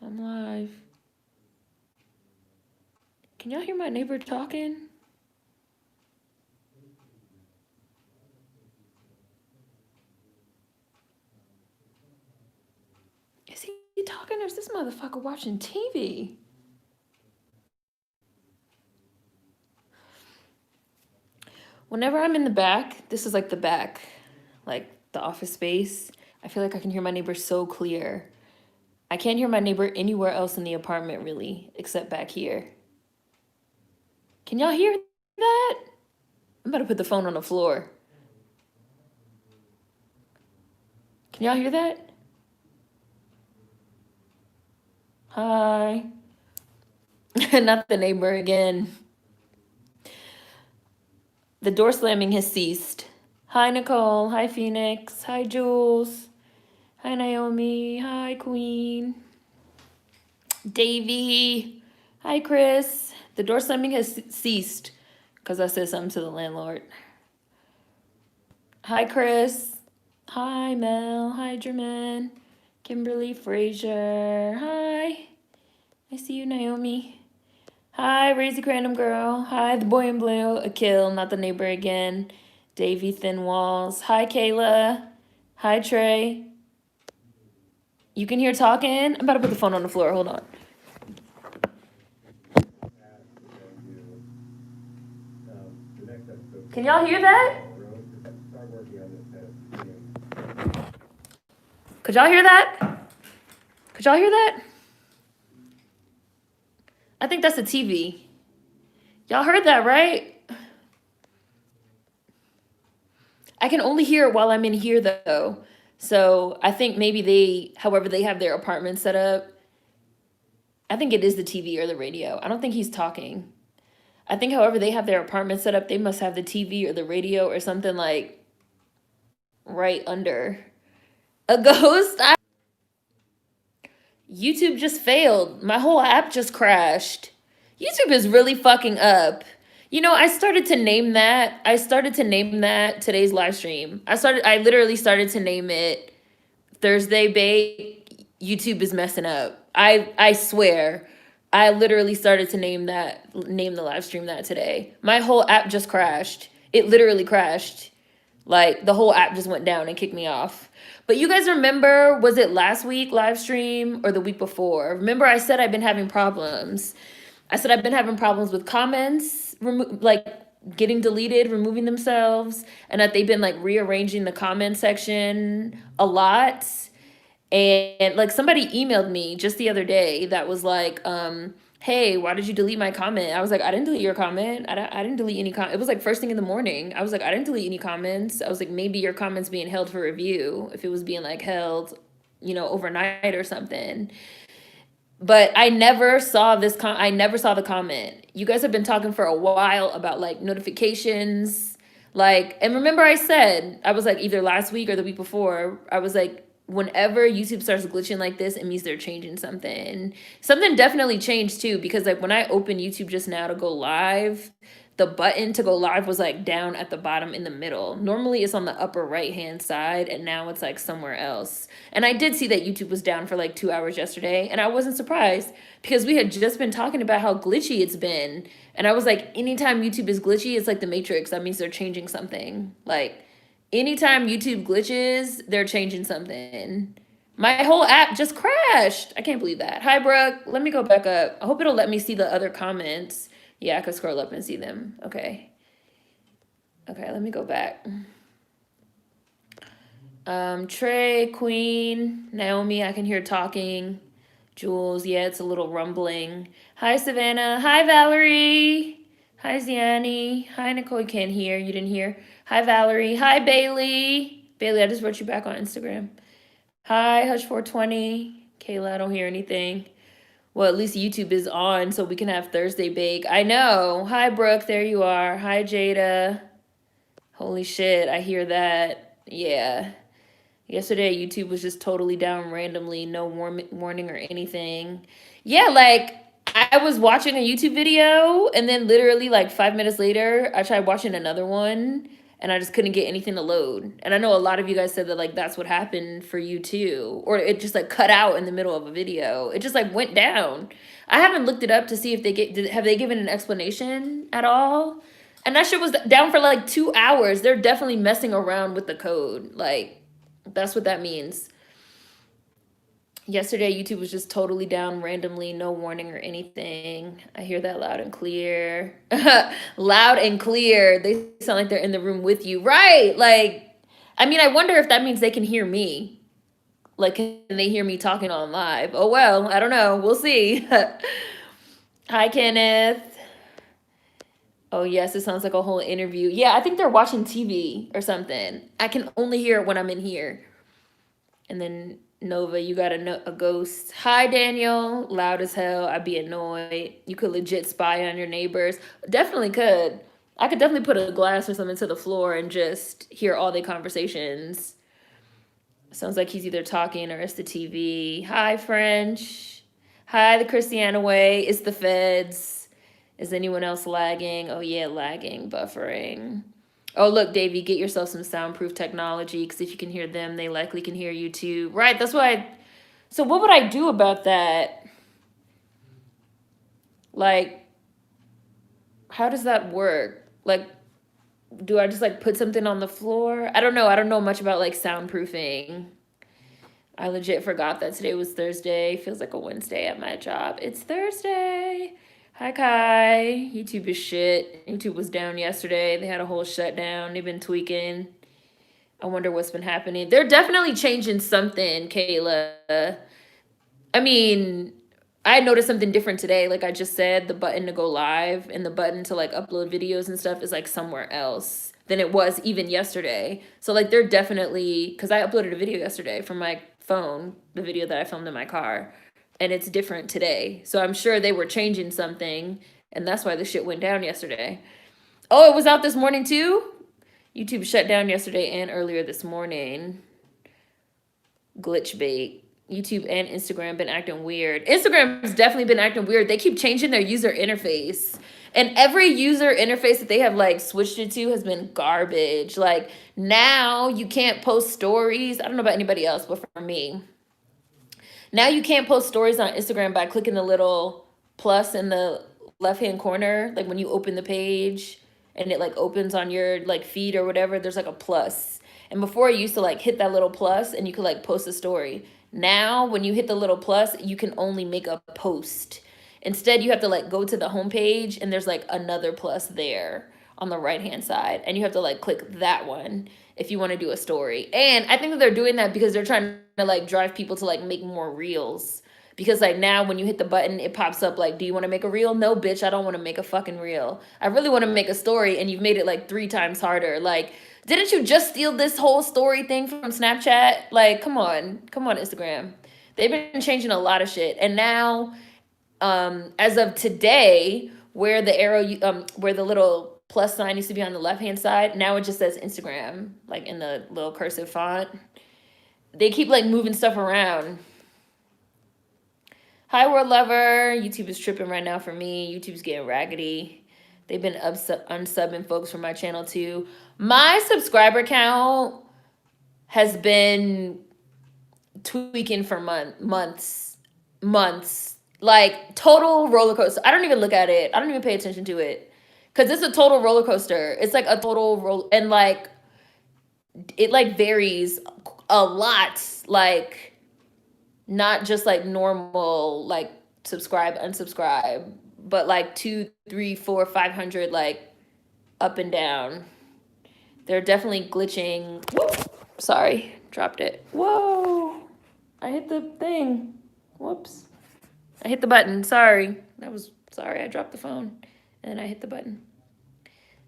I'm live. Can y'all hear my neighbor talking? Is he talking or is this motherfucker watching TV? Whenever I'm in the back, this is like the back, like the office space, I feel like I can hear my neighbor so clear. I can't hear my neighbor anywhere else in the apartment really, except back here. Can y'all hear that? I'm about to put the phone on the floor. Can y'all hear that? Hi. Not the neighbor again. The door slamming has ceased. Hi, Nicole. Hi, Phoenix. Hi, Jules. Hi, Naomi. Hi, Queen. Davy. Hi, Chris. The door slamming has ceased because I said something to the landlord. Hi, Chris. Hi, Mel. Hi, Jermaine. Kimberly Frazier. Hi. I see you, Naomi. Hi, Razy Random Girl. Hi, the boy in blue. Akil, not the neighbor again. Davy Thin Walls. Hi, Kayla. Hi, Trey. You can hear talking? I'm about to put the phone on the floor. Hold on. Can y'all hear that? Could y'all hear that? Could y'all hear that? I think that's a TV. Y'all heard that, right? I can only hear it while I'm in here, though. So I think maybe however they have their apartment set up, I think it is the TV or the radio. I don't think he's talking. I think however they have their apartment set up, they must have the TV or the radio or something like right under. A ghost? YouTube just failed. My whole app just crashed. YouTube is really fucking up. You know, I started to name that today's live stream. I literally started to name it Thursdaybake. YouTube is messing up. I swear. I literally started to name the live stream that today. My whole app just crashed. It literally crashed. Like the whole app just went down and kicked me off. But you guys remember, was it last week live stream or the week before? Remember I said I've been having problems. I said I've been having problems with comments, like getting deleted, removing themselves, and that they've been like rearranging the comment section a lot. And like somebody emailed me just the other day that was like, hey, why did you delete my comment? I was like, I didn't delete your comment. I didn't delete any comment. It was like first thing in the morning. I was like, I didn't delete any comments. I was like, maybe your comment's being held for review if it was being like held, overnight or something. But I never saw I never saw the comment. You guys have been talking for a while about like notifications. Like, and remember I was like either last week or the week before, I was like, whenever YouTube starts glitching like this, it means they're changing something. Something definitely changed too, because like when I opened YouTube just now to go live, the button to go live was like down at the bottom in the middle. Normally it's on the upper right hand side, and now it's like somewhere else. And I did see that YouTube was down for like 2 hours yesterday, and I wasn't surprised because we had just been talking about how glitchy it's been. And I was like, anytime YouTube is glitchy, it's like the Matrix. That means they're changing something. Like anytime YouTube glitches, they're changing something. My whole app just crashed. I can't believe that. Hi, Brooke. Let me go back up. I hope it'll let me see the other comments. Yeah, I could scroll up and see them. Okay. Okay, let me go back. Trey, Queen, Naomi, I can hear talking. Jules, yeah, it's a little rumbling. Hi, Savannah. Hi, Valerie. Hi, Ziani. Hi, Nicole. You can't hear. You didn't hear. Hi, Valerie. Hi, Bailey. Bailey, I just wrote you back on Instagram. Hi, Hush420. Kayla, I don't hear anything. Well, at least YouTube is on, so we can have Thursdaybake. I know. Hi, Brooke. There you are. Hi, Jada. Holy shit, I hear that. Yeah. Yesterday, YouTube was just totally down randomly. No warning or anything. Yeah, like, I was watching a YouTube video, and then literally, like, 5 minutes later, I tried watching another one, and I just couldn't get anything to load. And I know a lot of you guys said that like that's what happened for you too, or it just like cut out in the middle of a video. It just like went down. I haven't looked it up to see if have they given an explanation at all. And that shit was down for like 2 hours. They're definitely messing around with the code. Like, that's what that means. Yesterday, YouTube was just totally down randomly, no warning or anything. I hear that loud and clear. Loud and clear. They sound like they're in the room with you. Right. Like, I mean, I wonder if that means they can hear me. Like, can they hear me talking on live? Oh, well, I don't know. We'll see. Hi, Kenneth. Oh, yes, it sounds like a whole interview. Yeah, I think they're watching TV or something. I can only hear it when I'm in here. And then Nova, you got a ghost. Hi, Daniel. Loud as hell. I'd be annoyed. You could legit spy on your neighbors. Definitely could. I could definitely put a glass or something to the floor and just hear all their conversations. Sounds like he's either talking or it's the TV. Hi, French. Hi, the Christiana way. It's the feds. Is anyone else lagging? Oh, yeah, lagging, buffering. Oh, look, Davey, get yourself some soundproof technology, because if you can hear them, they likely can hear you too. Right, that's why. So what would I do about that? Like, how does that work? Like, do I just like put something on the floor? I don't know. I don't know much about like soundproofing. I legit forgot that today was Thursday. Feels like a Wednesday at my job. It's Thursday. Hi, Kai. YouTube is shit. YouTube was down yesterday. They had a whole shutdown. They've been tweaking. I wonder what's been happening. They're definitely changing something, Kayla. I mean, I noticed something different today. Like I just said, the button to go live and the button to like upload videos and stuff is like somewhere else than it was even yesterday. So like they're definitely, because I uploaded a video yesterday from my phone, the video that I filmed in my car, and it's different today. So I'm sure they were changing something, and that's why the shit went down yesterday. Oh, it was out this morning too? YouTube shut down yesterday and earlier this morning. Glitchbait. YouTube and Instagram been acting weird. Instagram's definitely been acting weird. They keep changing their user interface. And every user interface that they have like switched it to has been garbage. Like now you can't post stories. I don't know about anybody else, but for me, now you can't post stories on Instagram by clicking the little plus in the left-hand corner. Like when you open the page and it like opens on your like feed or whatever, there's like a plus. And before you used to like hit that little plus and you could like post a story. Now when you hit the little plus, you can only make a post. Instead, you have to like go to the home page and there's like another plus there on the right-hand side. And you have to like click that one if you want to do a story. And I think that they're doing that because they're trying to like drive people to like make more reels. Because like now when you hit the button, it pops up like, do you want to make a reel? No, bitch, I don't want to make a fucking reel. I really want to make a story, and you've made it like 3 times harder. Like, didn't you just steal this whole story thing from Snapchat? Like, come on, Instagram. They've been changing a lot of shit. And now, as of today, where the arrow, where the little plus sign used to be on the left-hand side, now it just says Instagram, like in the little cursive font. They keep like moving stuff around. Hi, world lover. YouTube is tripping right now for me. YouTube's getting raggedy. They've been unsubbing folks from my channel too. My subscriber count has been tweaking for months. Like total roller coaster. I don't even look at it. I don't even pay attention to it. Because it's a total roller coaster. It's like a total roll. And like, it like varies a lot. Like, not just like normal, like subscribe, unsubscribe, but like 200, 300, 400, 500, like up and down. They're definitely glitching. Whoop. Sorry, dropped it. Whoa, I hit the thing. Whoops. I hit the button. Sorry. I dropped the phone and I hit the button.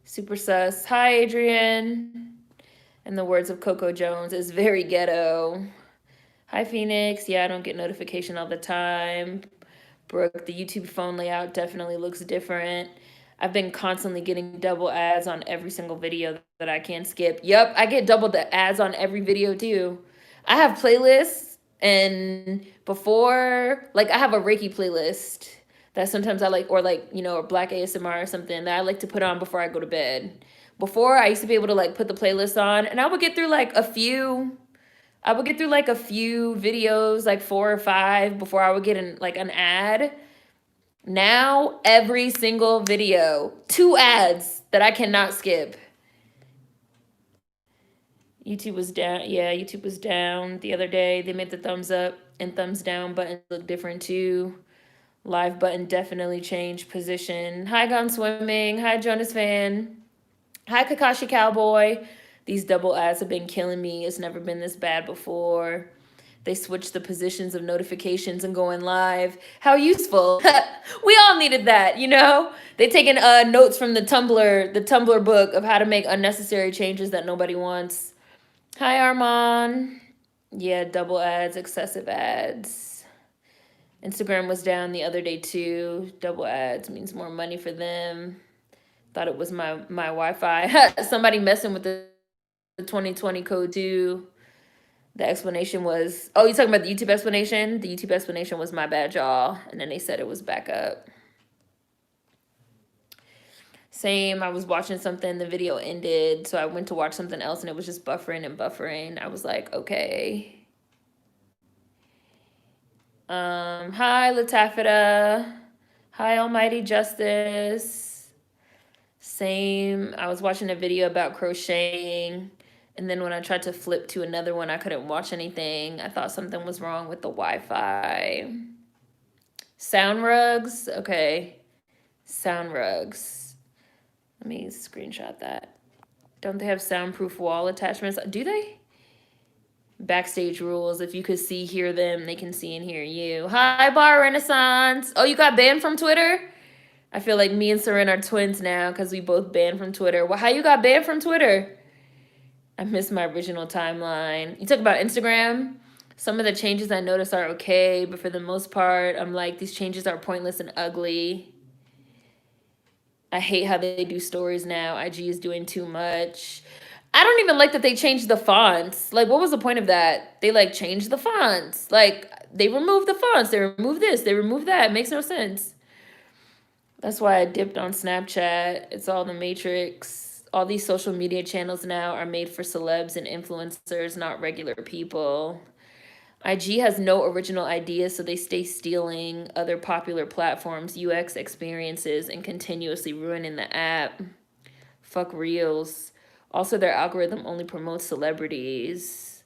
Super sus. Hi, Adrian. In the words of Coco Jones, is very ghetto. Hi, Phoenix. Yeah, I don't get notification all the time. Brooke, the YouTube phone layout definitely looks different. I've been constantly getting double ads on every single video that I can't skip. Yep, I get double the ads on every video too. I have playlists, and before, like I have a Reiki playlist that sometimes I like, or like, you know, a black ASMR or something that I like to put on before I go to bed. Before, I used to be able to like put the playlist on, and I would get through like a few. I would get through like a few videos, like 4 or 5, before I would get an ad. Now, every single video, 2 ads that I cannot skip. YouTube was down. Yeah, YouTube was down the other day. They made the thumbs up and thumbs down buttons look different too. Live button definitely changed position. Hi, Gone Swimming. Hi, Jonas Fan. Hi, Kakashi Cowboy. These double ads have been killing me. It's never been this bad before. They switched the positions of notifications and going live. How useful. We all needed that, you know? They taken notes from the Tumblr book of how to make unnecessary changes that nobody wants. Hi, Armand. Yeah, double ads, excessive ads. Instagram was down the other day too. Double ads means more money for them. Thought it was my Wi-Fi. Somebody messing with the 2020 code too. The explanation was, oh, you talking about the YouTube explanation? The YouTube explanation was my bad, y'all. And then they said it was back up. Same, I was watching something, the video ended, so I went to watch something else and it was just buffering and buffering. I was like, okay. Hi, Latafita. Hi, Almighty Justice. Same, I was watching a video about crocheting, and then when I tried to flip to another one, I couldn't watch anything. I thought something was wrong with the Wi-Fi. Sound rugs, okay. Sound rugs. Let me screenshot that. Don't they have soundproof wall attachments? Do they? Backstage rules. If you could see, hear them, they can see and hear you. Hi, Bar Renaissance. Oh, you got banned from Twitter? I feel like me and Seren are twins now because we both banned from Twitter. Well, how you got banned from Twitter? I missed my original timeline. You talk about Instagram? Some of the changes I noticed are okay, but for the most part, I'm like, these changes are pointless and ugly. I hate how they do stories now. IG is doing too much. I don't even like that they changed the fonts. Like, what was the point of that? They, like, changed the fonts. Like, they removed the fonts. They removed this. They removed that. It makes no sense. That's why I dipped on Snapchat. It's all the Matrix. All these social media channels now are made for celebs and influencers, not regular people. IG has no original ideas, so they stay stealing other popular platforms' UX experiences and continuously ruining the app. Fuck Reels. Also, their algorithm only promotes celebrities.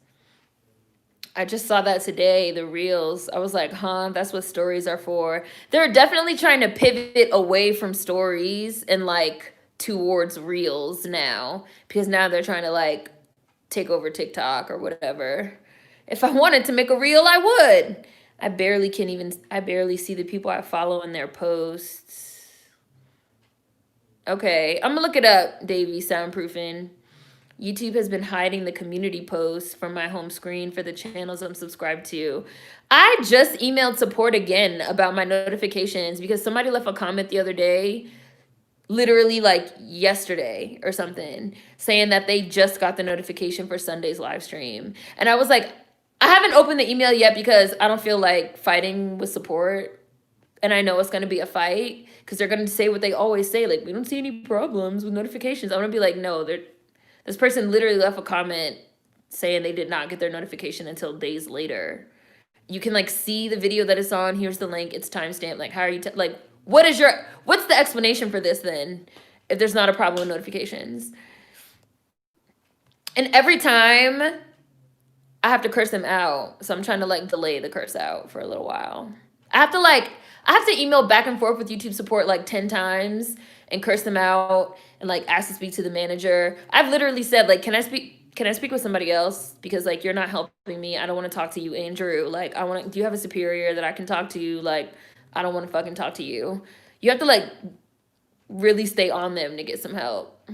I just saw that today, the Reels. I was like, huh, that's what stories are for. They're definitely trying to pivot away from stories and like towards Reels now, because now they're trying to like take over TikTok or whatever. If I wanted to make a reel, I would. I barely see the people I follow in their posts. Okay, I'm gonna look it up, Davey, soundproofing. YouTube has been hiding the community posts from my home screen for the channels I'm subscribed to. I just emailed support again about my notifications because somebody left a comment the other day, literally like yesterday or something, saying that they just got the notification for Sunday's live stream. And I was like, I haven't opened the email yet because I don't feel like fighting with support. And I know it's going to be a fight because they're going to say what they always say. Like, we don't see any problems with notifications. I'm going to be like, no, this person literally left a comment saying they did not get their notification until days later. You can like see the video that it's on. Here's the link. It's timestamped. Like, how are you, like, what's the explanation for this then? If there's not a problem with notifications. And every time I have to curse them out. So I'm trying to like delay the curse out for a little while. I have to email back and forth with YouTube support like 10 times and curse them out and like ask to speak to the manager. I've literally said like, can I speak with somebody else? Because like, you're not helping me. I don't want to talk to you, Andrew. Like, do you have a superior that I can talk to? Like, I don't want to fucking talk to you. You have to like really stay on them to get some help.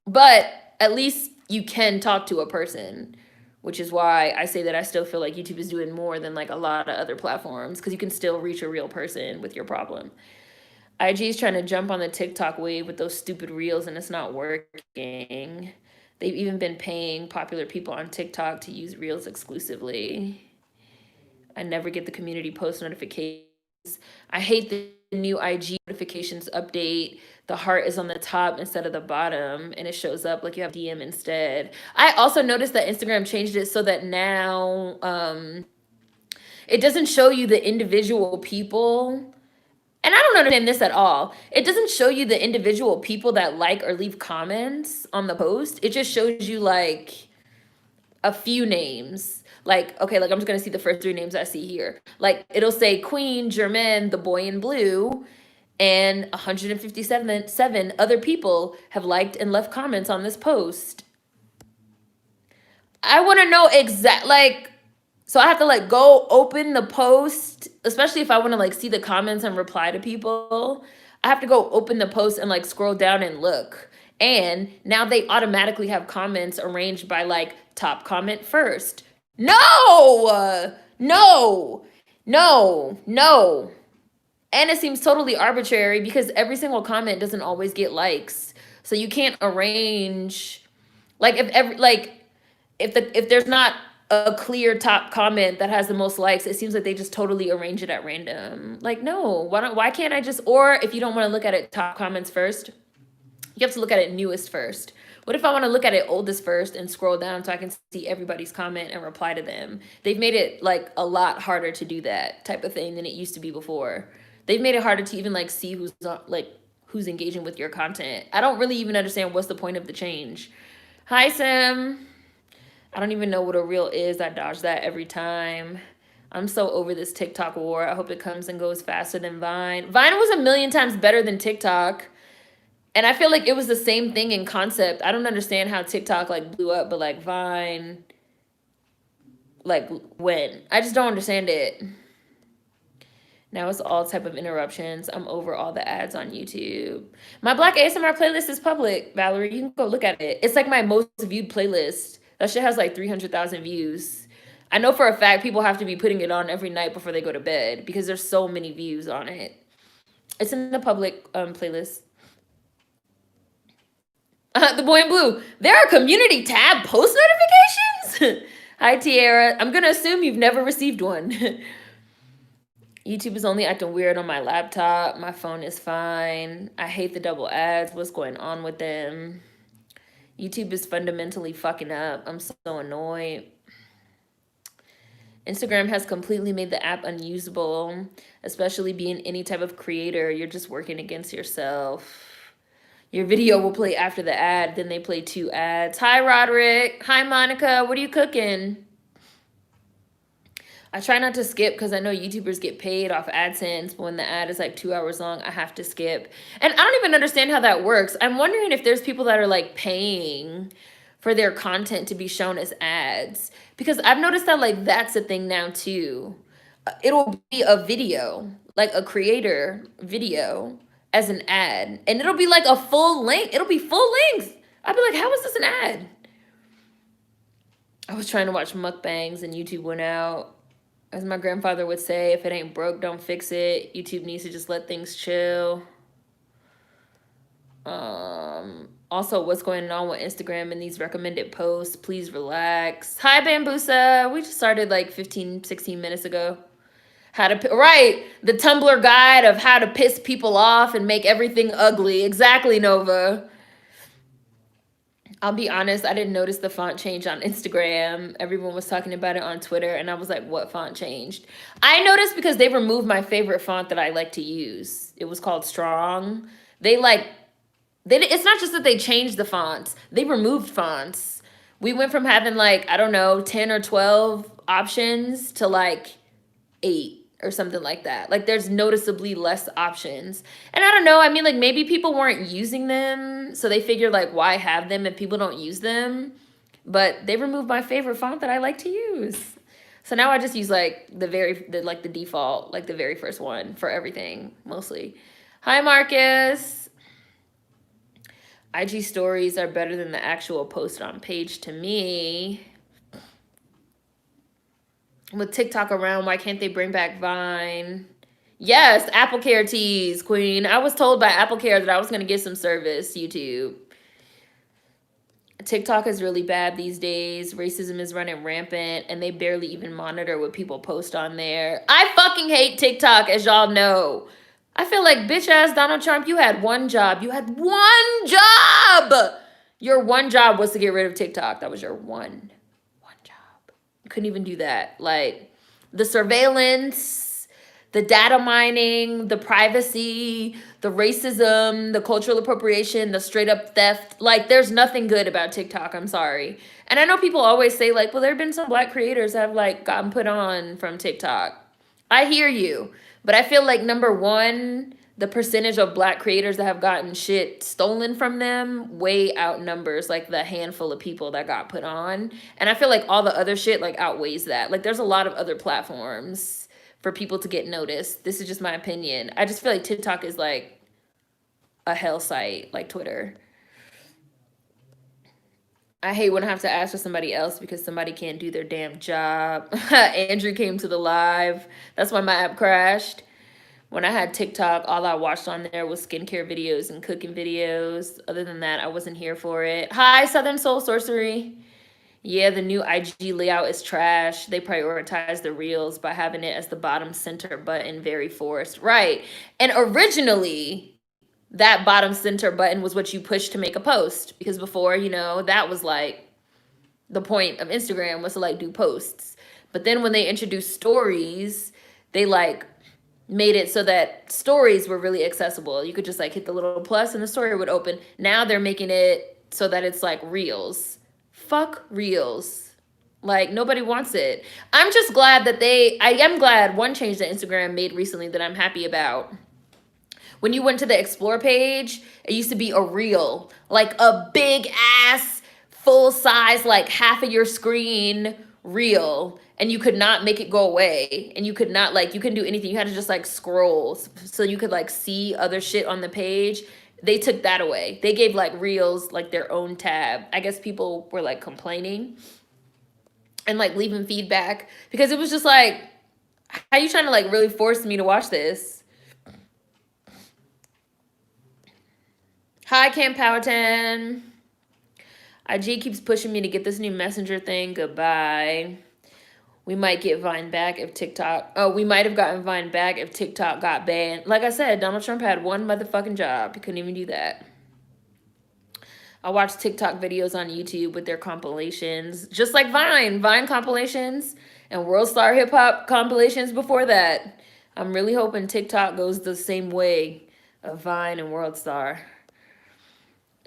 But at least you can talk to a person, which is why I say that I still feel like YouTube is doing more than like a lot of other platforms because you can still reach a real person with your problem. IG is trying to jump on the TikTok wave with those stupid reels and it's not working. They've even been paying popular people on TikTok to use reels exclusively. I never get the community post notifications. I hate the new IG notifications update, the heart is on the top instead of the bottom, and it shows up like you have DM instead. I also noticed that Instagram changed it so that now it doesn't show you the individual people. And I don't understand this at all. It doesn't show you the individual people that like or leave comments on the post. It just shows you like a few names. Like, okay, like I'm just gonna see the first 3 names I see here. Like it'll say Queen, Germaine, the boy in blue, and 157 other people have liked and left comments on this post. I wanna know like, so I have to like go open the post, especially if I want to like see the comments and reply to people. I have to go open the post and like scroll down and look. And now they automatically have comments arranged by like top comment first. No, no, no, no. And it seems totally arbitrary because every single comment doesn't always get likes. So you can't arrange like if there's not a clear top comment that has the most likes, it seems like they just totally arrange it at random. Like, no, why can't I just, or if you don't want to look at it top comments first, you have to look at it newest first. What if I want to look at it oldest first and scroll down so I can see everybody's comment and reply to them? They've made it like a lot harder to do that type of thing than it used to be before. They've made it harder to even like see who's engaging with your content. I don't really even understand what's the point of the change. Hi, Sim. I don't even know what a reel is. I dodge that every time. I'm so over this TikTok war. I hope it comes and goes faster than Vine. Vine was a million times better than TikTok. And I feel like it was the same thing in concept. I don't understand how TikTok like blew up, but like Vine, like when? I just don't understand it. Now it's all type of interruptions. I'm over all the ads on YouTube. My Black ASMR playlist is public, Valerie. You can go look at it. It's like my most viewed playlist. That shit has like 300,000 views. I know for a fact people have to be putting it on every night before they go to bed because there's so many views on it. It's in the public playlist. The boy in blue. There are community tab post notifications? Hi, Tiara. I'm going to assume you've never received one. YouTube is only acting weird on my laptop. My phone is fine. I hate the double ads. What's going on with them? YouTube is fundamentally fucking up. I'm so annoyed. Instagram has completely made the app unusable, especially being any type of creator. You're just working against yourself. Your video will play after the ad, then they play 2 ads. Hi, Roderick. Hi, Monica. What are you cooking? I try not to skip because I know YouTubers get paid off AdSense, but when the ad is like 2 hours long, I have to skip. And I don't even understand how that works. I'm wondering if there's people that are like paying for their content to be shown as ads, because I've noticed that like that's a thing now too. It'll be a video, like a creator video as an ad, and it'll be like a full length. It'll be full length. I'd be like, how is this an ad? I was trying to watch mukbangs and YouTube went out. As my grandfather would say, if it ain't broke, don't fix it. YouTube needs to just let things chill. Also, what's going on with Instagram and these recommended posts? Please relax. Hi, Bambusa. We just started like 15, 16 minutes ago. Right, the Tumblr guide of how to piss people off and make everything ugly. Exactly, Nova. I'll be honest, I didn't notice the font change on Instagram. Everyone was talking about it on Twitter, and I was like, what font changed? I noticed because they removed my favorite font that I like to use. It was called Strong. It's not just that they changed the fonts. They removed fonts. We went from having like, I don't know, 10 or 12 options to like 8 or something like that. Like there's noticeably less options. And I don't know, I mean like maybe people weren't using them, so they figured like why have them if people don't use them? But they removed my favorite font that I like to use. So now I just use like the default, like the very first one for everything mostly. Hi, Marcus. IG stories are better than the actual post on page to me. With TikTok around, why can't they bring back Vine? Yes, AppleCare teas, Queen. I was told by AppleCare that I was going to get some service, YouTube. TikTok is really bad these days. Racism is running rampant, and they barely even monitor what people post on there. I fucking hate TikTok, as y'all know. I feel like bitch ass Donald Trump, you had one job. You had one job. Your one job was to get rid of TikTok. That was your one job. You couldn't even do that. Like the surveillance, the data mining, the privacy, the racism, the cultural appropriation, the straight up theft. Like there's nothing good about TikTok. I'm sorry. And I know people always say like, well, there have been some black creators that have like gotten put on from TikTok. I hear you. But I feel like number one, the percentage of black creators that have gotten shit stolen from them way outnumbers like the handful of people that got put on. And I feel like all the other shit like outweighs that. Like there's a lot of other platforms for people to get noticed. This is just my opinion. I just feel like TikTok is like a hell site like Twitter. I hate when I have to ask for somebody else because somebody can't do their damn job. Andrew came to the live. That's why my app crashed. When I had TikTok, all I watched on there was skincare videos and cooking videos. Other than that, I wasn't here for it. Hi, Southern Soul Sorcery. Yeah, the new IG layout is trash. They prioritize the reels by having it as the bottom center button, very forced. Right. And originally, that bottom center button was what you pushed to make a post. Because before, you know, that was like the point of Instagram was to like do posts. But then when they introduced stories, they like made it so that stories were really accessible. You could just like hit the little plus and the story would open. Now they're making it so that it's like reels. Fuck reels. Like nobody wants it. I'm just glad that I am glad one change that Instagram made recently that I'm happy about. When you went to the explore page, it used to be a reel, like a big ass, full size, like half of your screen reel. And you could not make it go away. And you could not like, you couldn't do anything. You had to just like scroll so you could like see other shit on the page. They took that away. They gave like reels like their own tab. I guess people were like complaining and like leaving feedback because it was just like, how you trying to like really force me to watch this? Hi, Camp Powhatan. IG keeps pushing me to get this new messenger thing. Goodbye. We might get Vine back if TikTok... Oh, we might have gotten Vine back if TikTok got banned. Like I said, Donald Trump had one motherfucking job. He couldn't even do that. I watch TikTok videos on YouTube with their compilations. Just like Vine. Vine compilations and World Star Hip Hop compilations before that. I'm really hoping TikTok goes the same way of Vine and World Star.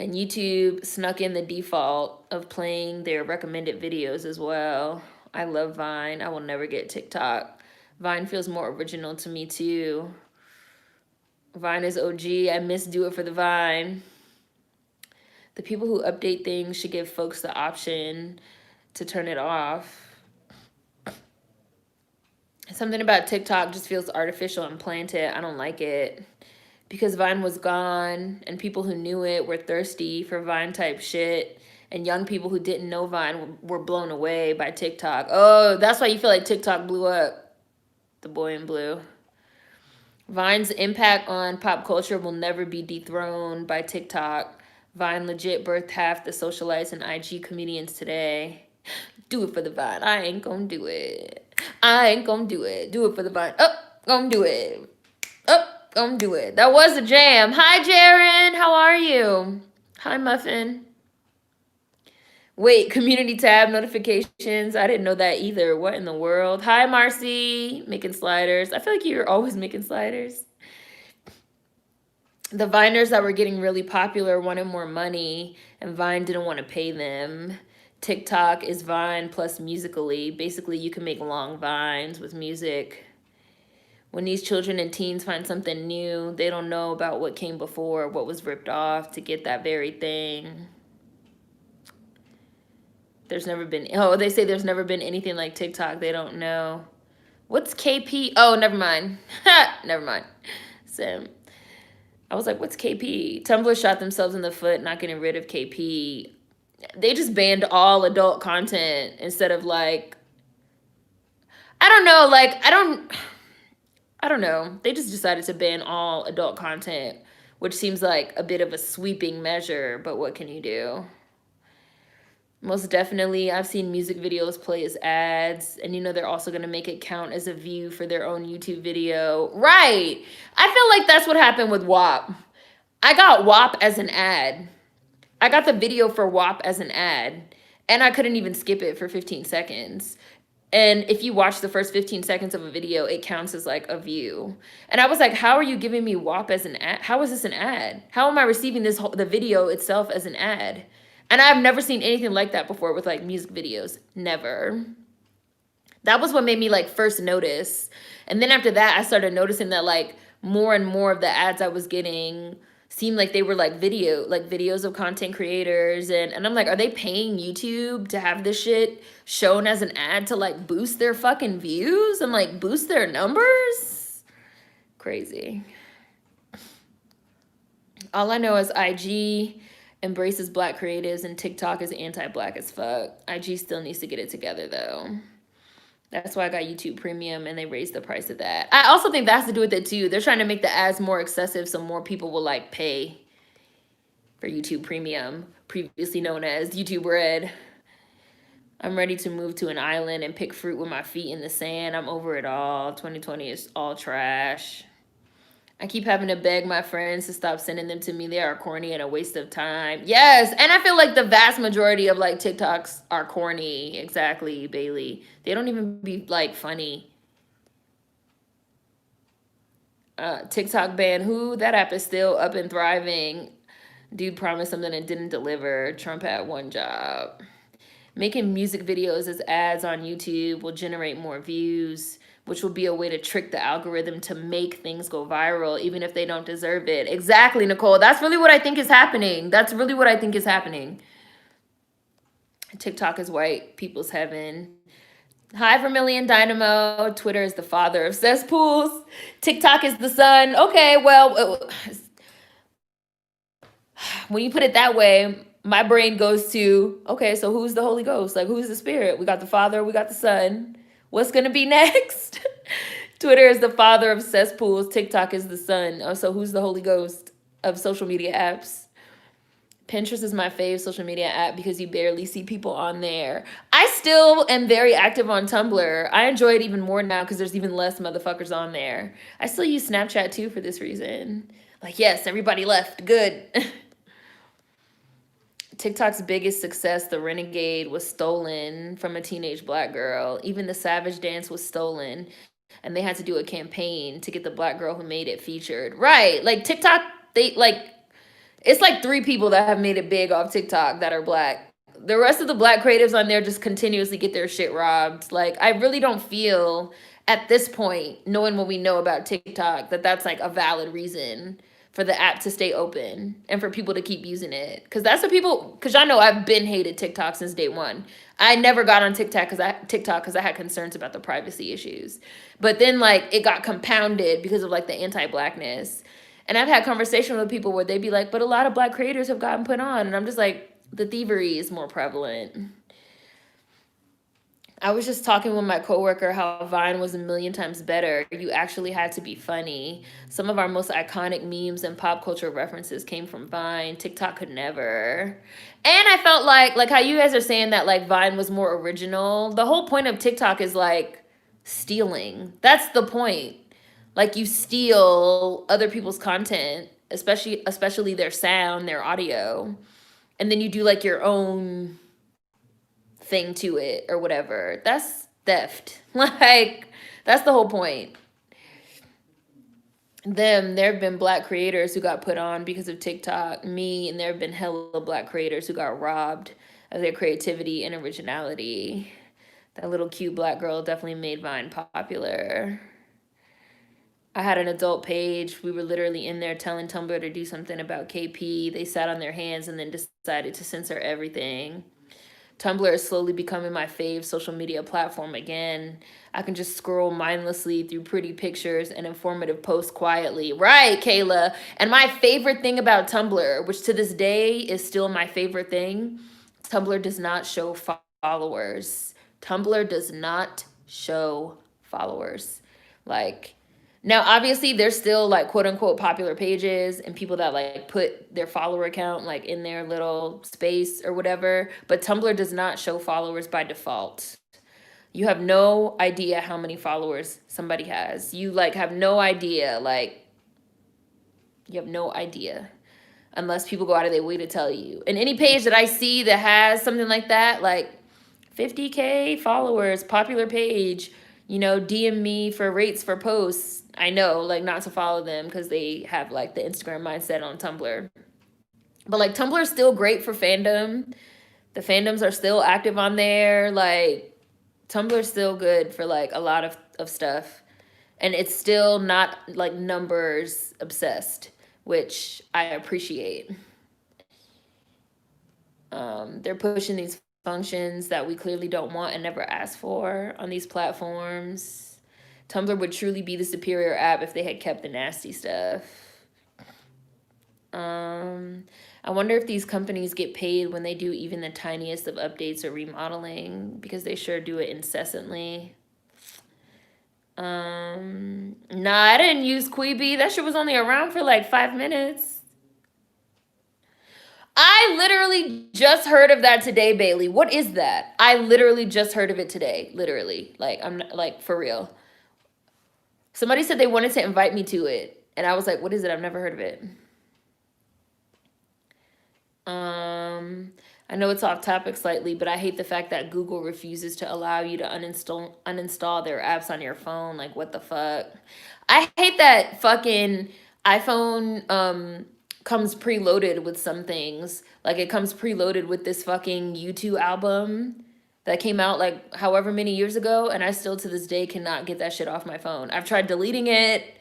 And YouTube snuck in the default of playing their recommended videos as well. I love Vine. I will never get TikTok. Vine feels more original to me too. Vine is OG. I miss Do It for the Vine. The people who update things should give folks the option to turn it off. Something about TikTok just feels artificial and planted. I don't like it. Because Vine was gone and people who knew it were thirsty for Vine type shit. And young people who didn't know Vine were blown away by TikTok. Oh, that's why you feel like TikTok blew up. The boy in blue. Vine's impact on pop culture will never be dethroned by TikTok. Vine legit birthed half the socialites and IG comedians today. Do it for the Vine. I ain't gonna do it. I ain't gonna do it. Do it for the Vine. Oh, gonna do it. Oh. Gonna do it. That was a jam. Hi, Jaren. How are you? Hi, Muffin. Wait, community tab notifications. I didn't know that either. What in the world? Hi, Marcy. Making sliders. I feel like you're always making sliders. The Viners that were getting really popular wanted more money, and Vine didn't want to pay them. TikTok is Vine plus Musical.ly. Basically, you can make long vines with music. When these children and teens find something new, they don't know about what came before, what was ripped off to get that very thing. There's never been, oh, they say there's never been anything like TikTok. They don't know. What's KP? Oh, never mind. Never mind. So I was like, what's KP? Tumblr shot themselves in the foot not getting rid of KP. They just banned all adult content instead of like, I don't know, like, I don't know. They just decided to ban all adult content, which seems like a bit of a sweeping measure, but what can you do? Most definitely. I've seen music videos play as ads, and they're also going to make it count as a view for their own YouTube video. Right. I feel like that's what happened with WAP. I got WAP as an ad. I got the video for WAP as an ad, and I couldn't even skip it for 15 seconds. And if you watch the first 15 seconds of a video, it counts as like a view. And I was like, how are you giving me WAP as an ad? How is this an ad? How am I receiving the video itself as an ad? And I've never seen anything like that before with like music videos. Never. That was what made me like first notice. And then after that, I started noticing that like more and more of the ads I was getting seemed like they were like videos of content creators. And I'm like, are they paying YouTube to have this shit shown as an ad to like boost their fucking views and like boost their numbers? Crazy. All I know is IG embraces black creatives and TikTok is anti-black as fuck. IG still needs to get it together though. That's why I got YouTube Premium and they raised the price of that. I also think that has to do with it too. They're trying to make the ads more excessive so more people will like pay for YouTube Premium, previously known as YouTube Red. I'm ready to move to an island and pick fruit with my feet in the sand. I'm over it all. 2020 is all trash. I keep having to beg my friends to stop sending them to me. They are corny and a waste of time. Yes, and I feel like the vast majority of like TikToks are corny. Exactly, Bailey. They don't even be like funny. TikTok ban who? That app is still up and thriving. Dude promised something and didn't deliver. Trump had one job. Making music videos as ads on YouTube will generate more views, which will be a way to trick the algorithm to make things go viral, even if they don't deserve it. Exactly, Nicole. That's really what I think is happening. That's really what I think is happening. TikTok is white people's heaven. Hi, Vermilion Dynamo. Twitter is the father of cesspools. TikTok is the son. Okay, well, when you put it that way, my brain goes to, okay, so who's the Holy Ghost? Like, who's the Spirit? We got the Father, we got the Son. What's going to be next? Twitter is the father of cesspools. TikTok is the son. Oh, so who's the Holy Ghost of social media apps? Pinterest is my fave social media app because you barely see people on there. I still am very active on Tumblr. I enjoy it even more now because there's even less motherfuckers on there. I still use Snapchat too for this reason. Like, yes, everybody left. Good. TikTok's biggest success, the Renegade, was stolen from a teenage black girl. Even the Savage Dance was stolen. And they had to do a campaign to get the black girl who made it featured. Right. Like TikTok, it's like 3 people that have made it big off TikTok that are black. The rest of the black creatives on there just continuously get their shit robbed. Like, I really don't feel at this point, knowing what we know about TikTok, that that's like a valid reason for the app to stay open and for people to keep using it. Because that's what because y'all know I've been hated TikTok since day one. I never got on TikTok because I had concerns about the privacy issues. But then like it got compounded because of like the anti-blackness. And I've had conversations with people where they'd be like, but a lot of black creators have gotten put on. And I'm just like, the thievery is more prevalent. I was just talking with my coworker how Vine was a million times better. You actually had to be funny. Some of our most iconic memes and pop culture references came from Vine. TikTok could never. And I felt like how you guys are saying that like Vine was more original. The whole point of TikTok is like stealing. That's the point. Like you steal other people's content, especially their sound, their audio, and then you do like your own thing to it or whatever. That's theft. Like, that's the whole point. There have been black creators who got put on because of TikTok. Me, and there have been hella black creators who got robbed of their creativity and originality. That little cute black girl definitely made Vine popular. I had an adult page. We were literally in there telling Tumblr to do something about KP. They sat on their hands and then decided to censor everything. Tumblr is slowly becoming my fave social media platform again. I can just scroll mindlessly through pretty pictures and informative posts quietly. Right, Kayla. And my favorite thing about Tumblr, which to this day is still my favorite thing, Tumblr does not show followers. Tumblr does not show followers. Like, Now, obviously, there's still like quote unquote popular pages and people that like put their follower account like in their little space or whatever. But Tumblr does not show followers by default. You have no idea how many followers somebody has. You like have no idea. Like, you have no idea unless people go out of their way to tell you. And any page that I see that has something like that, like 50K followers, popular page, you know, DM me for rates for posts. I know, like, not to follow them because they have like the Instagram mindset on Tumblr. But like Tumblr is still great for fandom. The fandoms are still active on there. Like Tumblr's still good for like a lot of stuff. And it's still not like numbers obsessed, which I appreciate. They're pushing these functions that we clearly don't want and never asked for on these platforms. Tumblr would truly be the superior app if they had kept the nasty stuff. I wonder if these companies get paid when they do even the tiniest of updates or remodeling, because they sure do it incessantly. Nah, I didn't use Quibi. That shit was only around for like 5 minutes. I literally just heard of that today, Bailey. What is that? I literally just heard of it today. Literally. Like, I'm not, like, for real. Somebody said they wanted to invite me to it. And I was like, what is it? I've never heard of it. I know it's off topic slightly, but I hate the fact that Google refuses to allow you to uninstall their apps on your phone. Like, what the fuck? I hate that fucking iPhone comes preloaded with some things. Like, it comes preloaded with this fucking U2 album that came out like however many years ago, and I still to this day cannot get that shit off my phone. I've tried deleting it.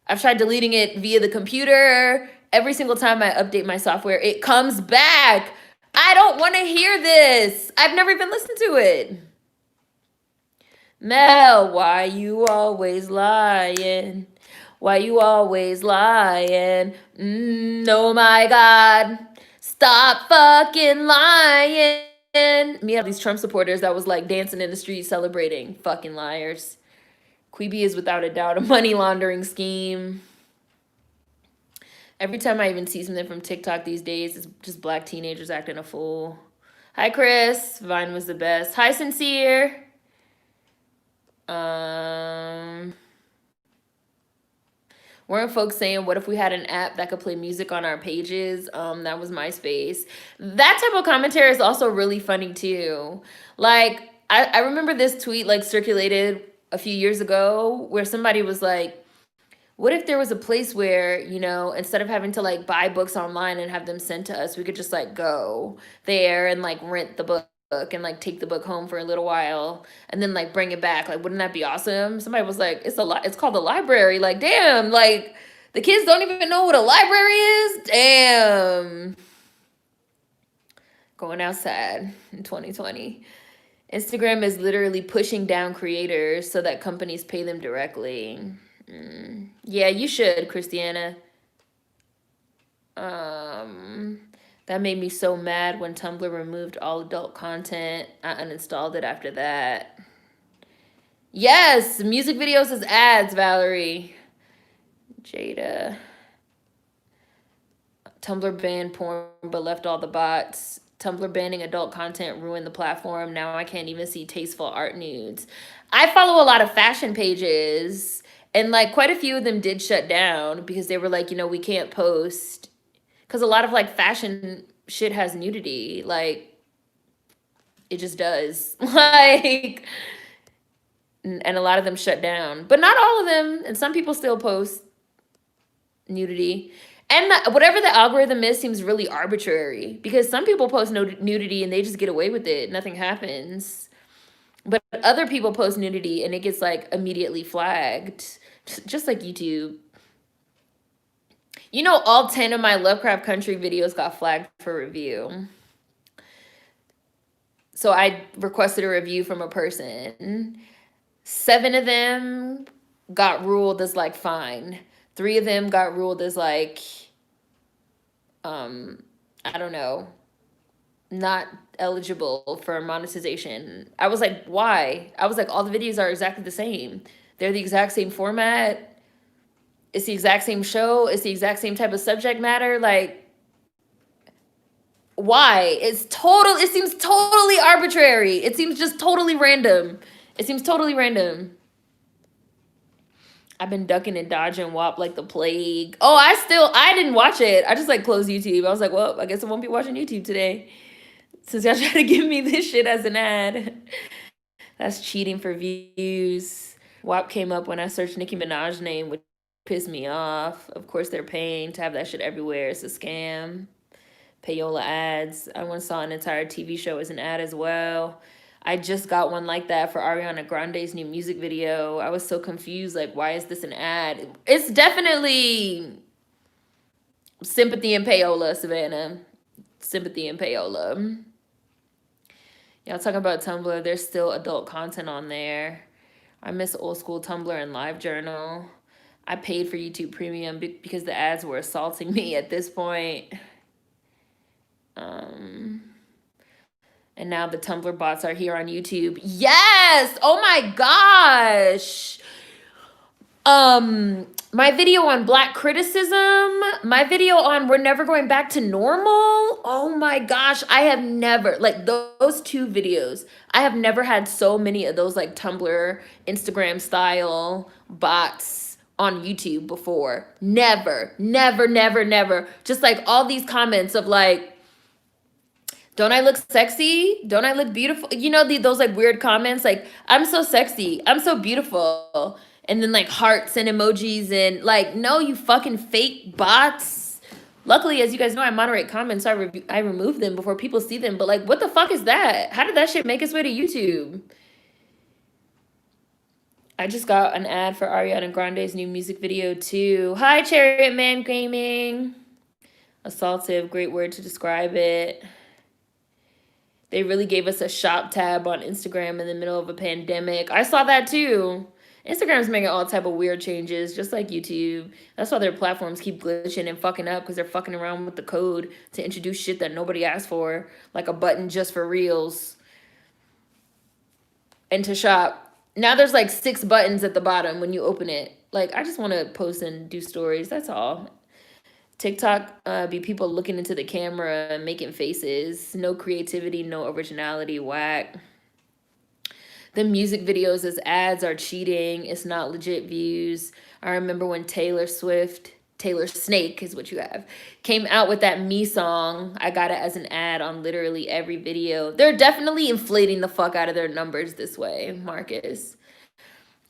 I've tried deleting it via the computer. Every single time I update my software, it comes back. I don't want to hear this. I've never even listened to it. Mel, why you always lying? Why you always lying? Oh my God. Stop fucking lying. Me have these Trump supporters that was like dancing in the street celebrating. Fucking liars. Quibi is without a doubt a money laundering scheme. Every time I even see something from TikTok these days, it's just black teenagers acting a fool. Hi, Chris. Vine was the best. Hi, Sincere. Weren't folks saying, what if we had an app that could play music on our pages? That was MySpace. That type of commentary is also really funny too. Like, I remember this tweet like circulated a few years ago where somebody was like, what if there was a place where, you know, instead of having to like buy books online and have them sent to us, we could just like go there and like rent the book and like take the book home for a little while and then like bring it back. Like, wouldn't that be awesome? Somebody was like, it's called a library. Like, damn, like the kids don't even know what a library is. Damn. Going outside in 2020. Instagram is literally pushing down creators so that companies pay them directly. Yeah, you should, Christiana. That made me so mad when Tumblr removed all adult content. I uninstalled it after that. Yes, music videos as ads, Valerie. Jada. Tumblr banned porn but left all the bots. Tumblr banning adult content ruined the platform. Now I can't even see tasteful art nudes. I follow a lot of fashion pages. And like quite a few of them did shut down because they were like, you know, we can't post. Because a lot of like fashion shit has nudity. Like, it just does. Like, and a lot of them shut down. But not all of them. And some people still post nudity. And whatever the algorithm is seems really arbitrary. Because some people post nudity and they just get away with it. Nothing happens. But other people post nudity and it gets like immediately flagged. Just like YouTube. You know, all 10 of my Lovecraft Country videos got flagged for review. So I requested a review from a person. 7 of them got ruled as like fine. 3 of them got ruled as like, I don't know, not eligible for monetization. I was like, why? I was like, all the videos are exactly the same. They're the exact same format. It's the exact same show. It's the exact same type of subject matter. Like, why? It seems totally arbitrary. It seems just totally random. It seems totally random. I've been ducking and dodging WAP like the plague. Oh, I didn't watch it. I just like closed YouTube. I was like, well, I guess I won't be watching YouTube today, since y'all try to give me this shit as an ad. That's cheating for views. WAP came up when I searched Nicki Minaj's name, which pissed me off. Of course, they're paying to have that shit everywhere. It's a scam. Payola ads. I once saw an entire TV show as an ad as well. I just got one like that for Ariana Grande's new music video. I was so confused, like, why is this an ad? It's definitely sympathy and payola, Savannah. Sympathy and payola. Y'all talking about Tumblr. There's still adult content on there. I miss old school Tumblr and LiveJournal. I paid for YouTube Premium because the ads were assaulting me at this point. And now the Tumblr bots are here on YouTube. Yes! Oh my gosh! My video on Black criticism, my video on We're Never Going Back to Normal. Oh my gosh, I have never, like those two videos, I have never had so many of those like Tumblr, Instagram style bots on YouTube before. Never, never, never, never. Just like all these comments of like, don't I look sexy? Don't I look beautiful? You know, those like weird comments like, I'm so sexy. I'm so beautiful. And then like hearts and emojis and like, no, you fucking fake bots. Luckily, as you guys know, I moderate comments, so I remove them before people see them. But like, what the fuck is that? How did that shit make its way to YouTube? I just got an ad for Ariana Grande's new music video too. Hi, Chariot Man Gaming. Assaultive, great word to describe it. They really gave us a shop tab on Instagram in the middle of a pandemic. I saw that too. Instagram's making all type of weird changes, just like YouTube. That's why their platforms keep glitching and fucking up, because they're fucking around with the code to introduce shit that nobody asked for, like a button just for Reels. And to shop. Now there's like 6 buttons at the bottom when you open it. Like, I just want to post and do stories. That's all. TikTok be people looking into the camera and making faces. No creativity, no originality, whack. The music videos as ads are cheating. It's not legit views. I remember when Taylor Snake is what you have, came out with that Me song. I got it as an ad on literally every video. They're definitely inflating the fuck out of their numbers this way, Marcus.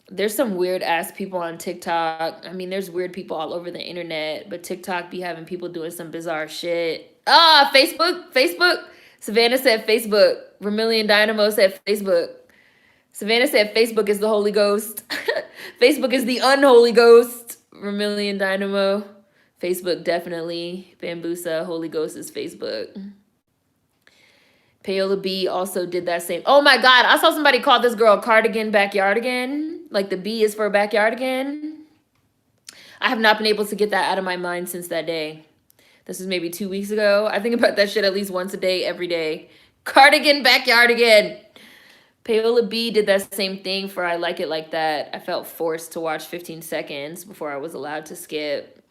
There's some weird ass people on TikTok. I mean, there's weird people all over the internet, but TikTok be having people doing some bizarre shit. Facebook. Savannah said Facebook. Vermilion Dynamo said Facebook. Savannah said Facebook is the Holy Ghost. Facebook is the unholy ghost. Vermilion Dynamo. Facebook definitely. Bambusa, Holy Ghost is Facebook. Payola B also did that same. Oh my God, I saw somebody call this girl Cardigan Backyardigan. Like the B is for Backyardigan. I have not been able to get that out of my mind since that day. This was maybe 2 weeks ago. I think about that shit at least once a day, every day. Cardigan Backyardigan. Payola B did that same thing for I Like It Like That. I felt forced to watch 15 seconds before I was allowed to skip.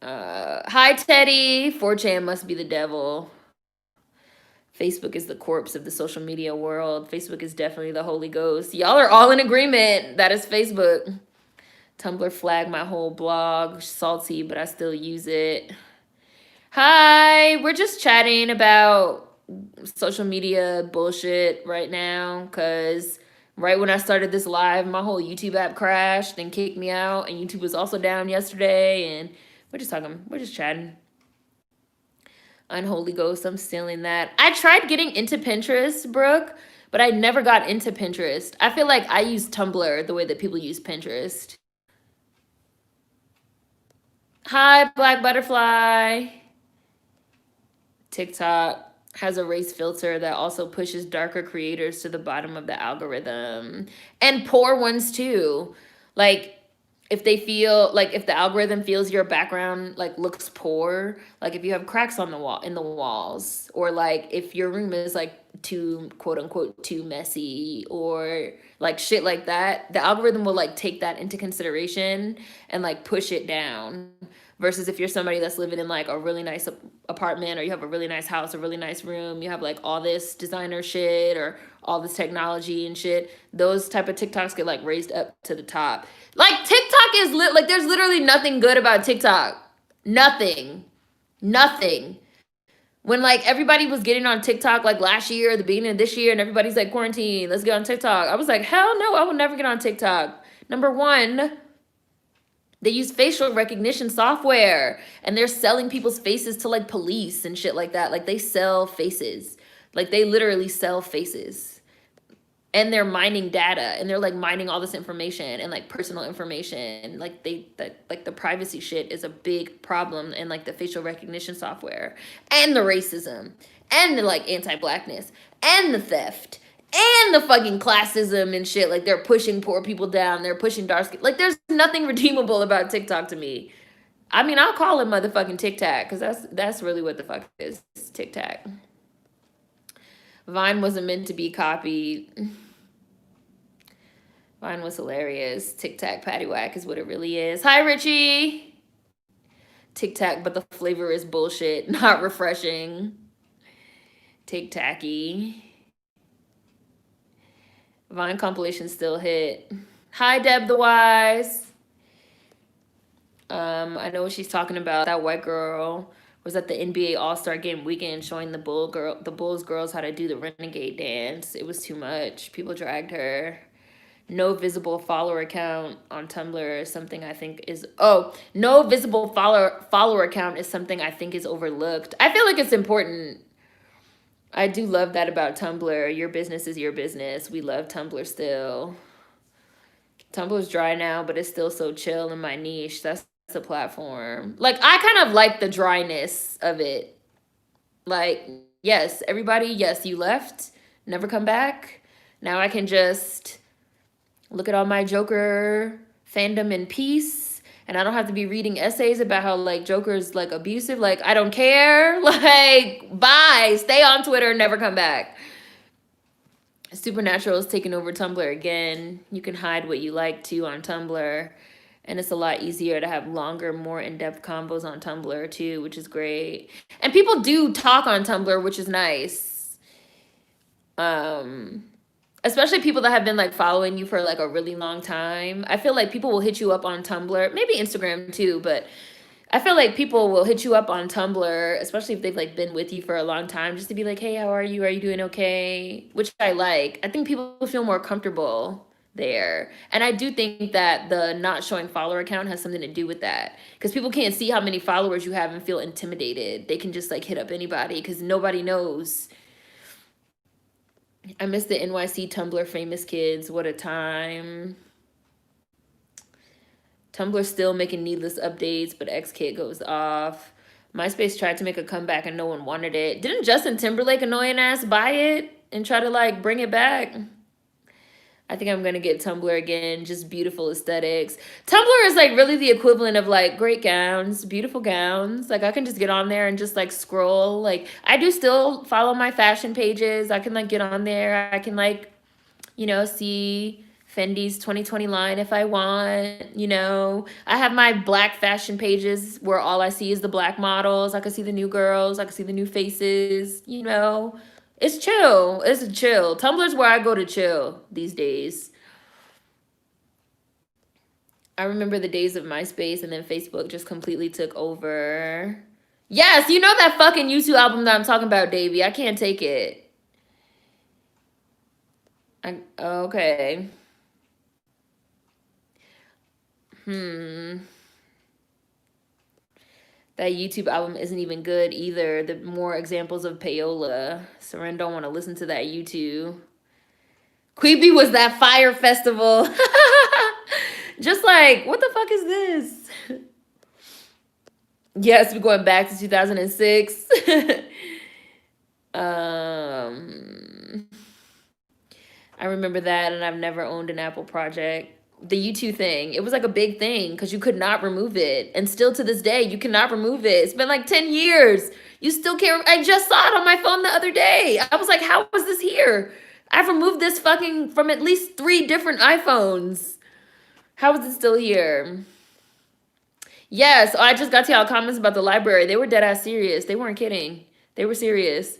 Hi, Teddy. 4chan must be the devil. Facebook is the corpse of the social media world. Facebook is definitely the Holy Ghost. Y'all are all in agreement. That is Facebook. Tumblr flagged my whole blog. Salty, but I still use it. Hi, we're just chatting about social media bullshit right now, because right when I started this live, my whole YouTube app crashed and kicked me out, and YouTube was also down yesterday, and we're just chatting. Unholy Ghost, I'm stealing that. I tried getting into Pinterest, Brooke, but I never got into Pinterest. I feel like I use Tumblr the way that people use Pinterest. Hi, Black Butterfly. TikTok has a race filter that also pushes darker creators to the bottom of the algorithm. And poor ones too. Like, if they feel like, if the algorithm feels your background like looks poor, like if you have cracks on the wall, in the walls, or like if your room is like too, quote unquote, too messy or like shit like that, the algorithm will like take that into consideration and like push it down. Versus if you're somebody that's living in like a really nice apartment, or you have a really nice house, a really nice room, you have like all this designer shit or all this technology and shit, those type of TikToks get like raised up to the top. Like TikTok is like there's literally nothing good about TikTok. Nothing. When like everybody was getting on TikTok like last year, the beginning of this year, and everybody's like, quarantine, let's get on TikTok, I was like, hell no, I will never get on TikTok. Number one, they use facial recognition software and they're selling people's faces to like police and shit like that. Like they sell faces. Like they literally sell faces. And they're mining data and they're like mining all this information and like personal information. Like like the privacy shit is a big problem in like the facial recognition software, and the racism and the like anti-blackness and the theft and the fucking classism and shit. Like they're pushing poor people down, they're pushing dark skin. Like there's nothing redeemable about TikTok to me. I mean, I'll call it motherfucking TikTok because that's really what the fuck it is. TikTok. Vine wasn't meant to be copied. Vine was hilarious. TikTok patty whack is what it really is. Hi, Richie. TikTok, but the flavor is bullshit, not refreshing. TikToky. Vine compilation still hit. Hi, Deb the Wise. I know what she's talking about. That white girl was at the NBA All-Star Game weekend showing the Bulls girls how to do the renegade dance. It was too much. People dragged her. No visible follower account on Tumblr is something I think is no visible follower account is something I think is overlooked. I feel like it's important. I do love that about Tumblr. Your business is your business. We love Tumblr still. Tumblr's dry now, but it's still so chill in my niche. That's a platform. Like, I kind of like the dryness of it. Like, yes, everybody, yes, you left, never come back. Now I can just look at all my Joker fandom in peace. And I don't have to be reading essays about how, like, Joker's, like, abusive. Like, I don't care. Like, bye. Stay on Twitter and never come back. Supernatural is taking over Tumblr again. You can hide what you like, too, on Tumblr. And it's a lot easier to have longer, more in-depth combos on Tumblr, too, which is great. And people do talk on Tumblr, which is nice. Especially people that have been like following you for like a really long time. I feel like people will hit you up on Tumblr, maybe Instagram too, but I feel like people will hit you up on Tumblr, especially if they've like been with you for a long time, just to be like, hey, how are you? Are you doing okay? Which I like. I think people feel more comfortable there. And I do think that the not showing follower account has something to do with that, because people can't see how many followers you have and feel intimidated. They can just like hit up anybody because nobody knows. I miss the NYC Tumblr famous kids. What a time. Tumblr still making needless updates, but X-Kid goes off. MySpace tried to make a comeback and no one wanted it. Didn't Justin Timberlake annoying ass buy it and try to like bring it back? I think I'm gonna get Tumblr again. Just beautiful aesthetics. Tumblr is like really the equivalent of like great gowns, beautiful gowns. Like I can just get on there and just like scroll. Like I do still follow my fashion pages. I can like get on there. I can like, you know, see Fendi's 2020 line if I want. You know, I have my black fashion pages where all I see is the black models. I can see the new girls. I can see the new faces, you know. It's chill. It's chill. Tumblr's where I go to chill these days. I remember the days of MySpace, and then Facebook just completely took over. Yes, you know that fucking YouTube album that I'm talking about, Davey. I can't take it. Okay. That YouTube album isn't even good either. The more examples of payola. Seren don't want to listen to that YouTube. Queepy was that fire festival. Just like, what the fuck is this? Yes, we're going back to 2006. I remember that, and I've never owned an Apple project. The YouTube thing, it was like a big thing because you could not remove it. And still to this day, you cannot remove it. It's been like 10 years. You still can't. I just saw it on my phone the other day. I was like, how is this here? I've removed this fucking from at least 3 different iPhones. How is it still here? Yes, I just got to y'all comments about the library. They were dead ass serious. They weren't kidding. They were serious.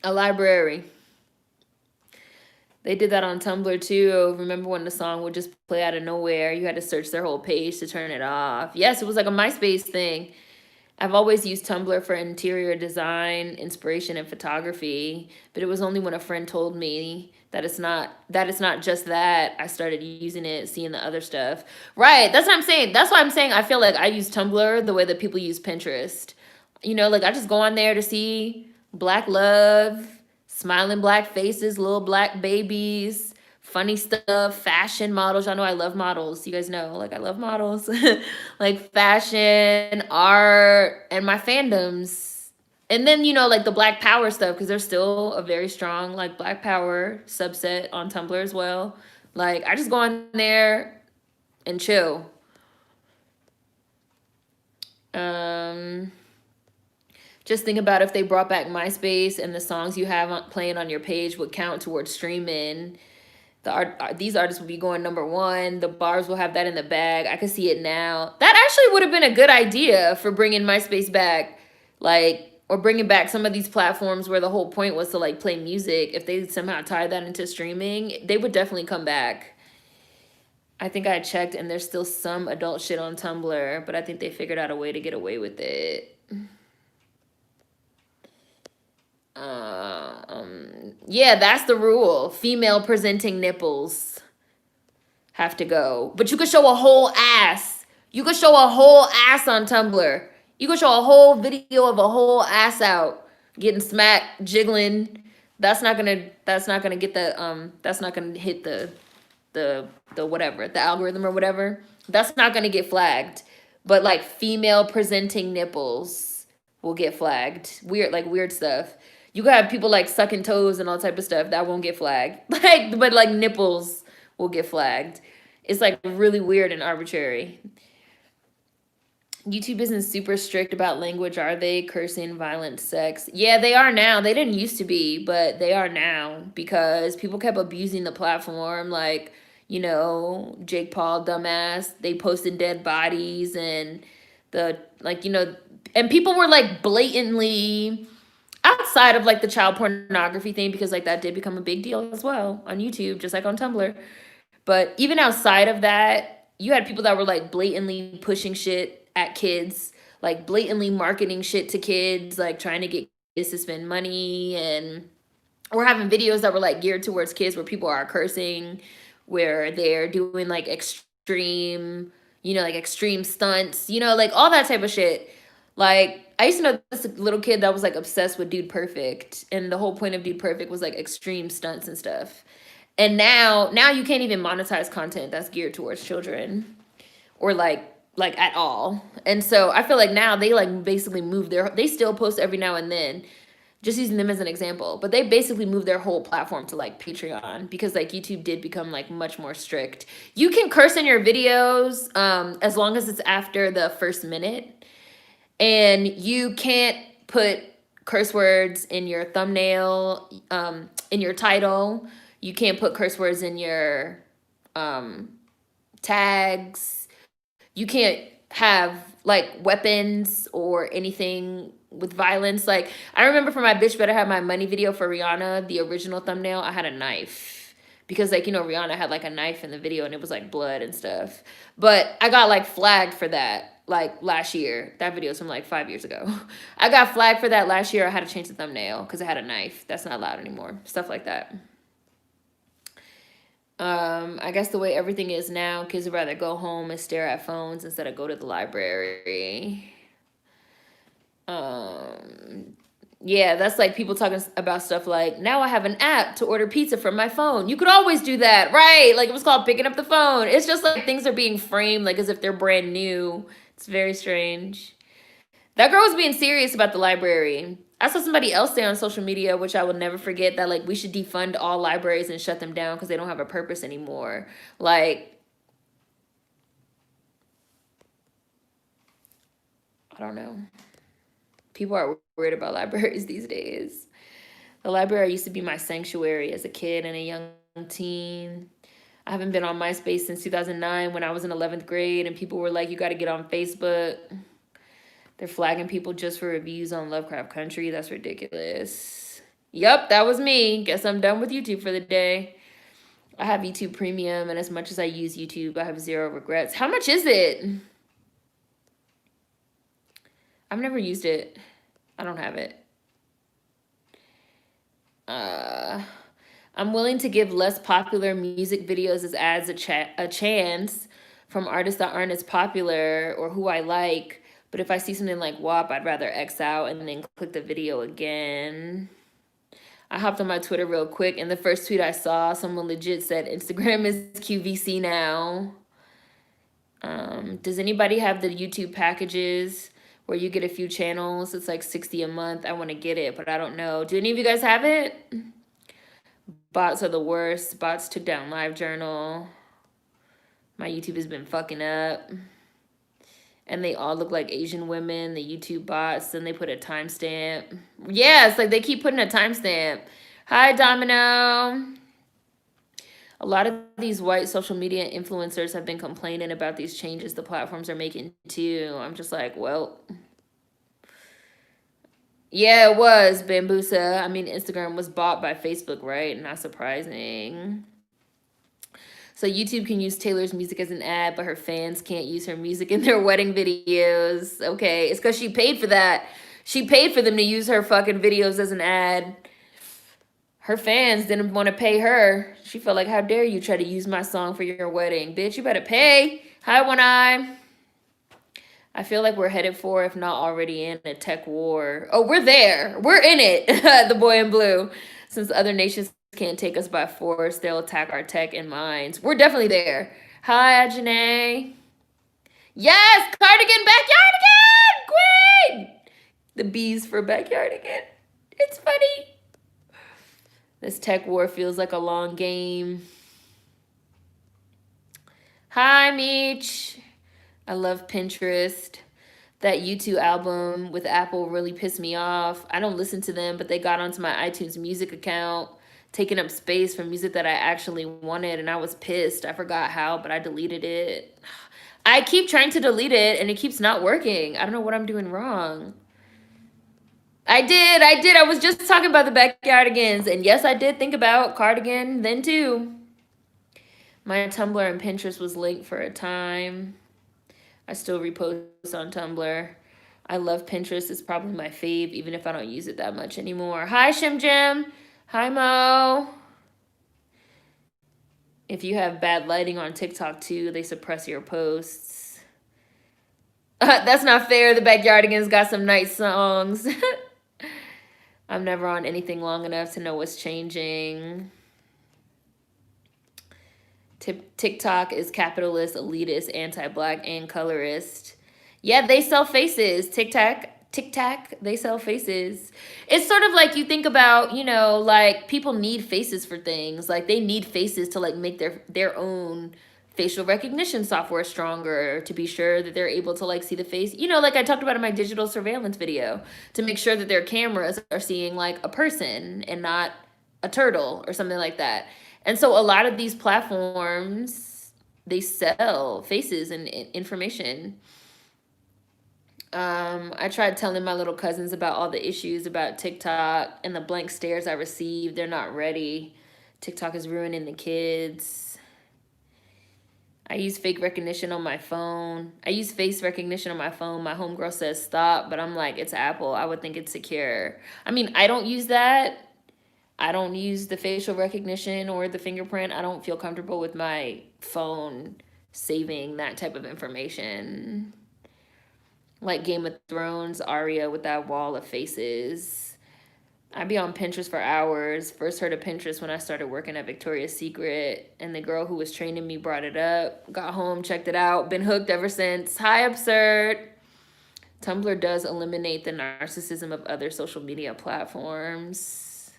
A library. They did that on Tumblr too. Remember when the song would just play out of nowhere? You had to search their whole page to turn it off. Yes, it was like a MySpace thing. I've always used Tumblr for interior design, inspiration, and photography, but it was only when a friend told me that it's not just that I started using it, seeing the other stuff. Right, that's what I'm saying. That's why I'm saying I feel like I use Tumblr the way that people use Pinterest. You know, like I just go on there to see black love, smiling black faces, little black babies, funny stuff, fashion models. Y'all know I love models. You guys know, like I love models. Like fashion, art, and my fandoms. And then, you know, like the Black Power stuff, because there's still a very strong, like, Black Power subset on Tumblr as well. Like, I just go on there and chill. Just think about if they brought back MySpace and the songs you have playing on your page would count towards streaming. These artists will be going #1. The bars will have that in the bag. I can see it now. That actually would have been a good idea for bringing MySpace back. Like, or bringing back some of these platforms where the whole point was to like play music. If they somehow tie that into streaming, they would definitely come back. I think I checked and there's still some adult shit on Tumblr, but I think they figured out a way to get away with it. Yeah, that's the rule. Female presenting nipples have to go. But you could show a whole ass. You could show a whole ass on Tumblr. You could show a whole video of a whole ass out getting smacked, jiggling. That's not gonna get the that's not gonna hit the whatever, the algorithm or whatever. That's not gonna get flagged. But like female presenting nipples will get flagged. Weird stuff. You could have people like sucking toes and all type of stuff that won't get flagged. But like nipples will get flagged. It's like really weird and arbitrary. YouTube isn't super strict about language, are they? Cursing, violent, sex. Yeah, they are now. They didn't used to be, but they are now because people kept abusing the platform. Like, you know, Jake Paul, dumbass. They posted dead bodies and and people were like blatantly outside of like the child pornography thing, because like that did become a big deal as well on YouTube, just like on Tumblr. But even outside of that, you had people that were like blatantly pushing shit at kids, like blatantly marketing shit to kids, like trying to get kids to spend money. And we're having videos that were like geared towards kids where people are cursing, where they're doing like extreme stunts, like all that type of shit. Like I used to know this little kid that was like obsessed with Dude Perfect, and the whole point of Dude Perfect was like extreme stunts and stuff. And now you can't even monetize content that's geared towards children, or like at all. And so I feel like now they like basically they still post every now and then, just using them as an example, but they basically moved their whole platform to like Patreon, because like YouTube did become like much more strict. You can curse in your videos as long as it's after the first minute, and you can't put curse words in your thumbnail, in your title. You can't put curse words in your tags. You can't have like weapons or anything with violence. Like I remember for my Bitch Better Have My Money video for Rihanna, the original thumbnail, I had a knife, because like, Rihanna had like a knife in the video and it was like blood and stuff. But I got like flagged for that like last year. That video is from like 5 years ago. I got flagged for that last year. I had to change the thumbnail because I had a knife. That's not allowed anymore. Stuff like that. I guess the way everything is now, kids would rather go home and stare at phones instead of go to the library. Yeah, that's like people talking about stuff like, now I have an app to order pizza from my phone. You could always do that, right? Like it was called picking up the phone. It's just like things are being framed like as if they're brand new. It's very strange. That girl was being serious about the library. I saw somebody else say on social media, which I will never forget, that like we should defund all libraries and shut them down because they don't have a purpose anymore. Like, I don't know. People are worried about libraries these days. The library used to be my sanctuary as a kid and a young teen. I haven't been on MySpace since 2009 when I was in 11th grade, and people were like, you got to get on Facebook. They're flagging people just for reviews on Lovecraft Country. That's ridiculous. Yep, that was me. Guess I'm done with YouTube for the day. I have YouTube Premium, and as much as I use YouTube, I have zero regrets. How much is it? I've never used it. I don't have it. I'm willing to give less popular music videos as ads a chance from artists that aren't as popular or who I like. But if I see something like WAP, I'd rather X out and then click the video again. I hopped on my Twitter real quick, and the first tweet I saw, someone legit said, Instagram is QVC now. Does anybody have the YouTube packages where you get a few channels? It's like $60 a month. I want to get it, but I don't know. Do any of you guys have it? Bots are the worst. Bots took down LiveJournal. My YouTube has been fucking up. And they all look like Asian women, the YouTube bots. Then they put a timestamp. Yeah, it's like they keep putting a timestamp. Hi, Domino. A lot of these white social media influencers have been complaining about these changes the platforms are making too. I'm just like, well, yeah, it was Bambusa. I mean, Instagram was bought by Facebook, right? Not surprising. So YouTube can use Taylor's music as an ad, but her fans can't use her music in their wedding videos. Okay, it's because she paid for that. She paid for them to use her fucking videos as an ad. Her fans didn't want to pay her. She felt like, how dare you try to use my song for your wedding? Bitch, you better pay. Hi, One Eye. I feel like we're headed for, if not already in, a tech war. Oh, we're there. We're in it. The boy in blue. Since other nations can't take us by force, they'll attack our tech and minds. We're definitely there. Hi, Janae. Yes, cardigan, backyard again. Queen. The bees for backyard again. It's funny. This tech war feels like a long game. Hi, Meech. I love Pinterest. That U2 album with Apple really pissed me off. I don't listen to them, but they got onto my iTunes music account, taking up space for music that I actually wanted, and I was pissed. I forgot how, but I deleted it. I keep trying to delete it, and it keeps not working. I don't know what I'm doing wrong. I did. I was just talking about the backyardigans, and yes, I did think about cardigan then too. My Tumblr and Pinterest was linked for a time. I still repost on Tumblr. I love Pinterest. It's probably my fave, even if I don't use it that much anymore. Hi, Shim Jim. Hi, Mo. If you have bad lighting on TikTok, too, they suppress your posts. That's not fair. The Backyardigans got some nice songs. I'm never on anything long enough to know what's changing. TikTok is capitalist, elitist, anti-black, and colorist. Yeah, they sell faces. TikTok, they sell faces. It's sort of like you think about, you know, like people need faces for things. Like they need faces to like make their own facial recognition software stronger, to be sure that they're able to like see the face. You know, like I talked about in my digital surveillance video, to make sure that their cameras are seeing like a person and not a turtle or something like that. And so a lot of these platforms, they sell faces and information. I tried telling my little cousins about all the issues about TikTok and the blank stares I received. They're not ready. TikTok is ruining the kids. I use fake recognition on my phone. I use face recognition on my phone. My homegirl says stop, but I'm like, it's Apple. I would think it's secure. I mean, I don't use that. I don't use the facial recognition or the fingerprint. I don't feel comfortable with my phone saving that type of information. Like Game of Thrones, Arya with that wall of faces. I'd be on Pinterest for hours. First heard of Pinterest when I started working at Victoria's Secret, and the girl who was training me brought it up. Got home, checked it out, been hooked ever since. Hi, Absurd. Tumblr does eliminate the narcissism of other social media platforms.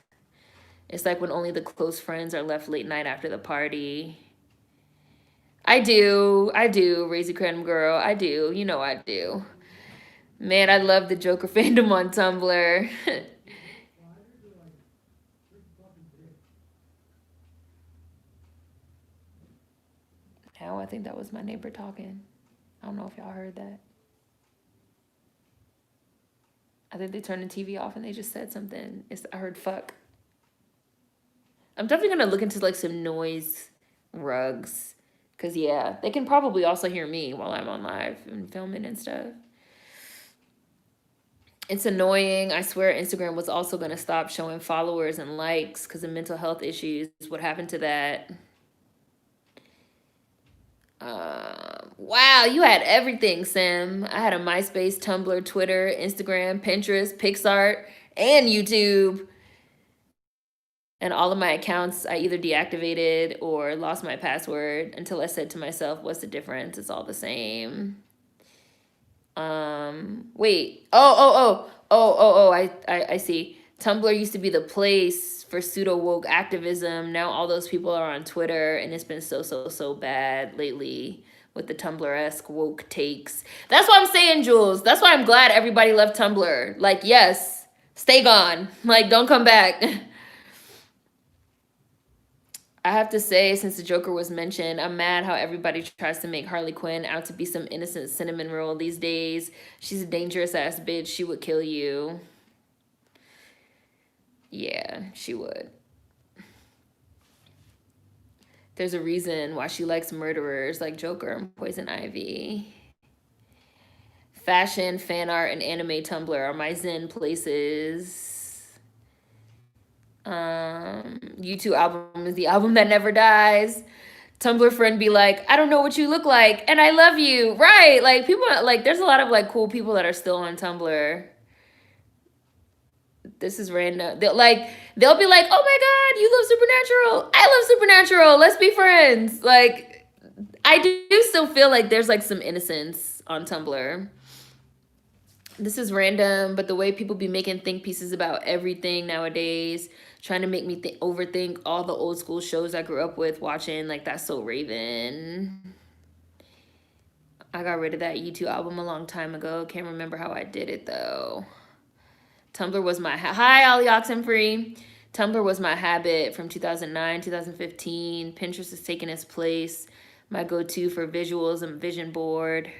It's like when only the close friends are left late night after the party. I do, Raisy Cream Girl, I do, you know I do. Man, I love the Joker fandom on Tumblr. Now I think that was my neighbor talking. I don't know if y'all heard that. I think they turned the TV off and they just said something. I heard fuck. I'm definitely gonna look into like some noise rugs. Cause yeah, they can probably also hear me while I'm on live and filming and stuff. It's annoying. I swear Instagram was also gonna stop showing followers and likes because of mental health issues. What happened to that? Wow, you had everything, Sim. I had a MySpace, Tumblr, Twitter, Instagram, Pinterest, PixArt, and YouTube. And all of my accounts I either deactivated or lost my password until I said to myself, what's the difference? It's all the same. Wait. I see. Tumblr used to be the place for pseudo woke activism. Now all those people are on Twitter, and it's been so bad lately with the Tumblr-esque woke takes. That's what I'm saying, Jules. That's why I'm glad everybody left Tumblr. Like, yes, stay gone. Like, don't come back. I have to say, since the Joker was mentioned, I'm mad how everybody tries to make Harley Quinn out to be some innocent cinnamon roll these days. She's a dangerous ass bitch. She would kill you. Yeah, she would. There's a reason why she likes murderers like Joker and Poison Ivy. Fashion, fan art, and anime Tumblr are my zen places. YouTube album is the album that never dies. Tumblr friend be like, I don't know what you look like, and I love you. Right. Like, people, like, there's a lot of, like, cool people that are still on Tumblr. This is random. They'll be like, oh my God, you love Supernatural. I love Supernatural. Let's be friends. Like, I do still feel like there's, like, some innocence on Tumblr. This is random, but the way people be making think pieces about everything nowadays, trying to make me overthink all the old school shows I grew up with watching, like, that's so Raven. I got rid of that YouTube album a long time ago. Can't remember how I did it though. Tumblr was my hi Ollie Oxenfree. Tumblr was my habit from 2009, 2015. Pinterest has taken its place. My go-to for visuals and vision board.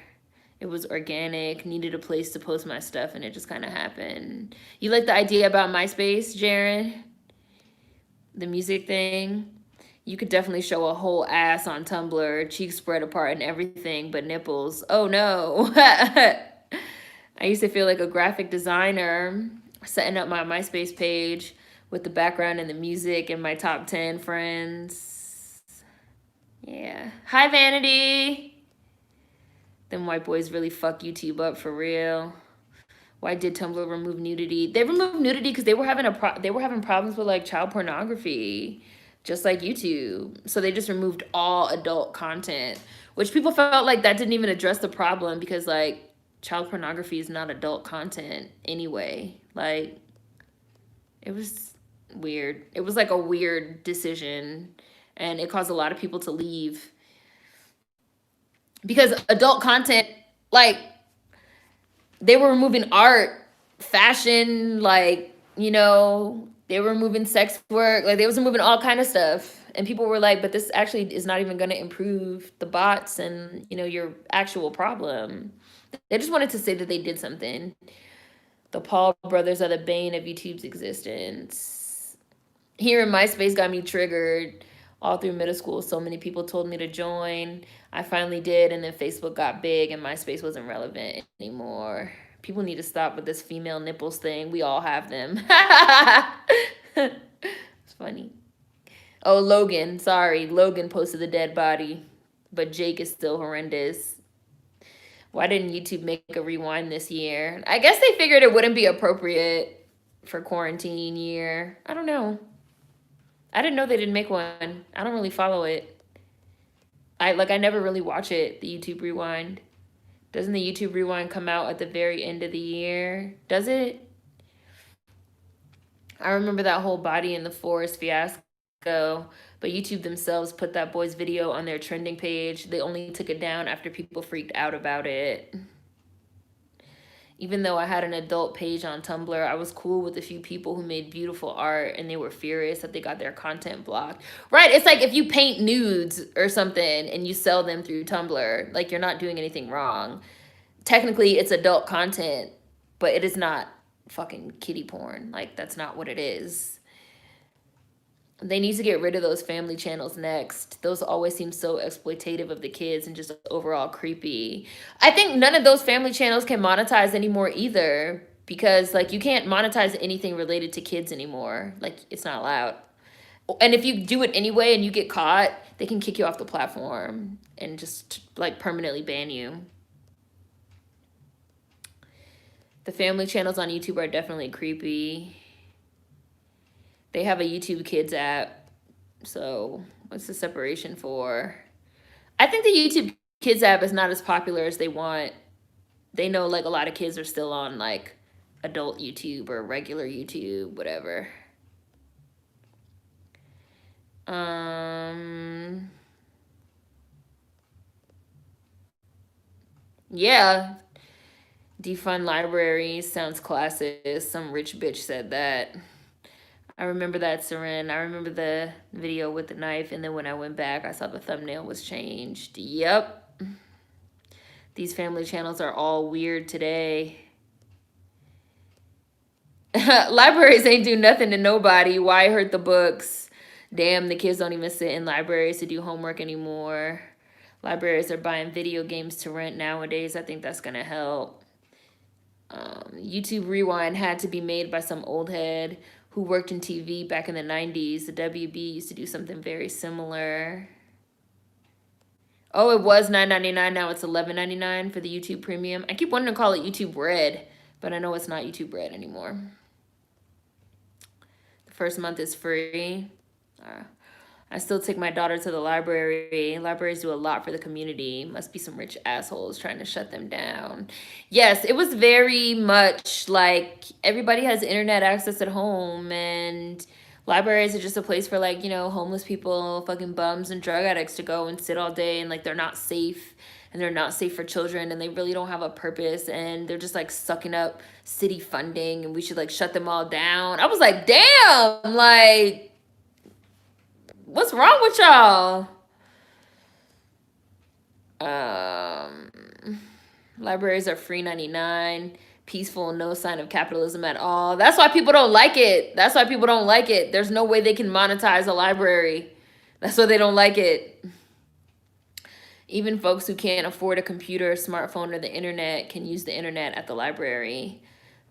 It was organic, needed a place to post my stuff, and it just kind of happened. You like the idea about MySpace, Jaren? The music thing? You could definitely show a whole ass on Tumblr, cheeks spread apart and everything, but nipples. Oh no. I used to feel like a graphic designer setting up my MySpace page with the background and the music and my top 10 friends. Yeah. Hi, Vanity. Them white boys really fuck YouTube up for real. Why did Tumblr remove nudity? They removed nudity because they were having problems with like child pornography, just like YouTube. So they just removed all adult content, which people felt like that didn't even address the problem because like child pornography is not adult content anyway. Like, it was weird. It was like a weird decision, and it caused a lot of people to leave because adult content, like, they were removing art, fashion, like, you know, they were removing sex work, like they was removing all kind of stuff. And people were like, but this actually is not even going to improve the bots and, you know, your actual problem. They just wanted to say that they did something. The Paul brothers are the bane of YouTube's existence. Here in MySpace got me triggered all through middle school. So many people told me to join. I finally did, and then Facebook got big and MySpace wasn't relevant anymore. People need to stop with this female nipples thing. We all have them. It's funny. Oh, Logan. Sorry. Logan posted the dead body, but Jake is still horrendous. Why didn't YouTube make a rewind this year? I guess they figured it wouldn't be appropriate for quarantine year. I don't know. I didn't know they didn't make one. I don't really follow it. I never really watch it, the YouTube Rewind. Doesn't the YouTube Rewind come out at the very end of the year? Does it? I remember that whole Body in the Forest fiasco, but YouTube themselves put that boy's video on their trending page. They only took it down after people freaked out about it. Even though I had an adult page on Tumblr, I was cool with a few people who made beautiful art and they were furious that they got their content blocked. Right? It's like if you paint nudes or something and you sell them through Tumblr, like you're not doing anything wrong. Technically, it's adult content, but it is not fucking kiddie porn. Like, that's not what it is. They need to get rid of those family channels next. Those always seem so exploitative of the kids and just overall creepy. I think none of those family channels can monetize anymore either, because like you can't monetize anything related to kids anymore. Like, it's not allowed. And if you do it anyway and you get caught, they can kick you off the platform and just like permanently ban you. The family channels on YouTube are definitely creepy. They have a YouTube Kids app. So what's the separation for? I think the YouTube Kids app is not as popular as they want. They know like a lot of kids are still on like adult YouTube or regular YouTube, whatever. Yeah. Defund libraries sounds classist. Some rich bitch said that. I remember that, Seren. I remember the video with the knife, and then when I went back, I saw the thumbnail was changed. Yep. These family channels are all weird today. Libraries ain't do nothing to nobody. Why hurt the books? Damn, the kids don't even sit in libraries to do homework anymore. Libraries are buying video games to rent nowadays. I think that's going to help. YouTube Rewind had to be made by some old head who worked in TV back in the 90s. The WB used to do something very similar. Oh, it was $9.99. Now it's $11.99 for the YouTube Premium. I keep wanting to call it YouTube Red, but I know it's not YouTube Red anymore. The first month is free. I still take my daughter to the library. Libraries do a lot for the community. Must be some rich assholes trying to shut them down. Yes, it was very much like everybody has internet access at home, and libraries are just a place for like, you know, homeless people, fucking bums and drug addicts to go and sit all day, and like they're not safe, and they're not safe for children, and they really don't have a purpose, and they're just like sucking up city funding, and we should like shut them all down. I was like, damn, like, what's wrong with y'all? Libraries are free 99, peaceful, no sign of capitalism at all. That's why people don't like it. That's why people don't like it. There's no way they can monetize a library. That's why they don't like it. Even folks who can't afford a computer, smartphone, or the internet can use the internet at the library.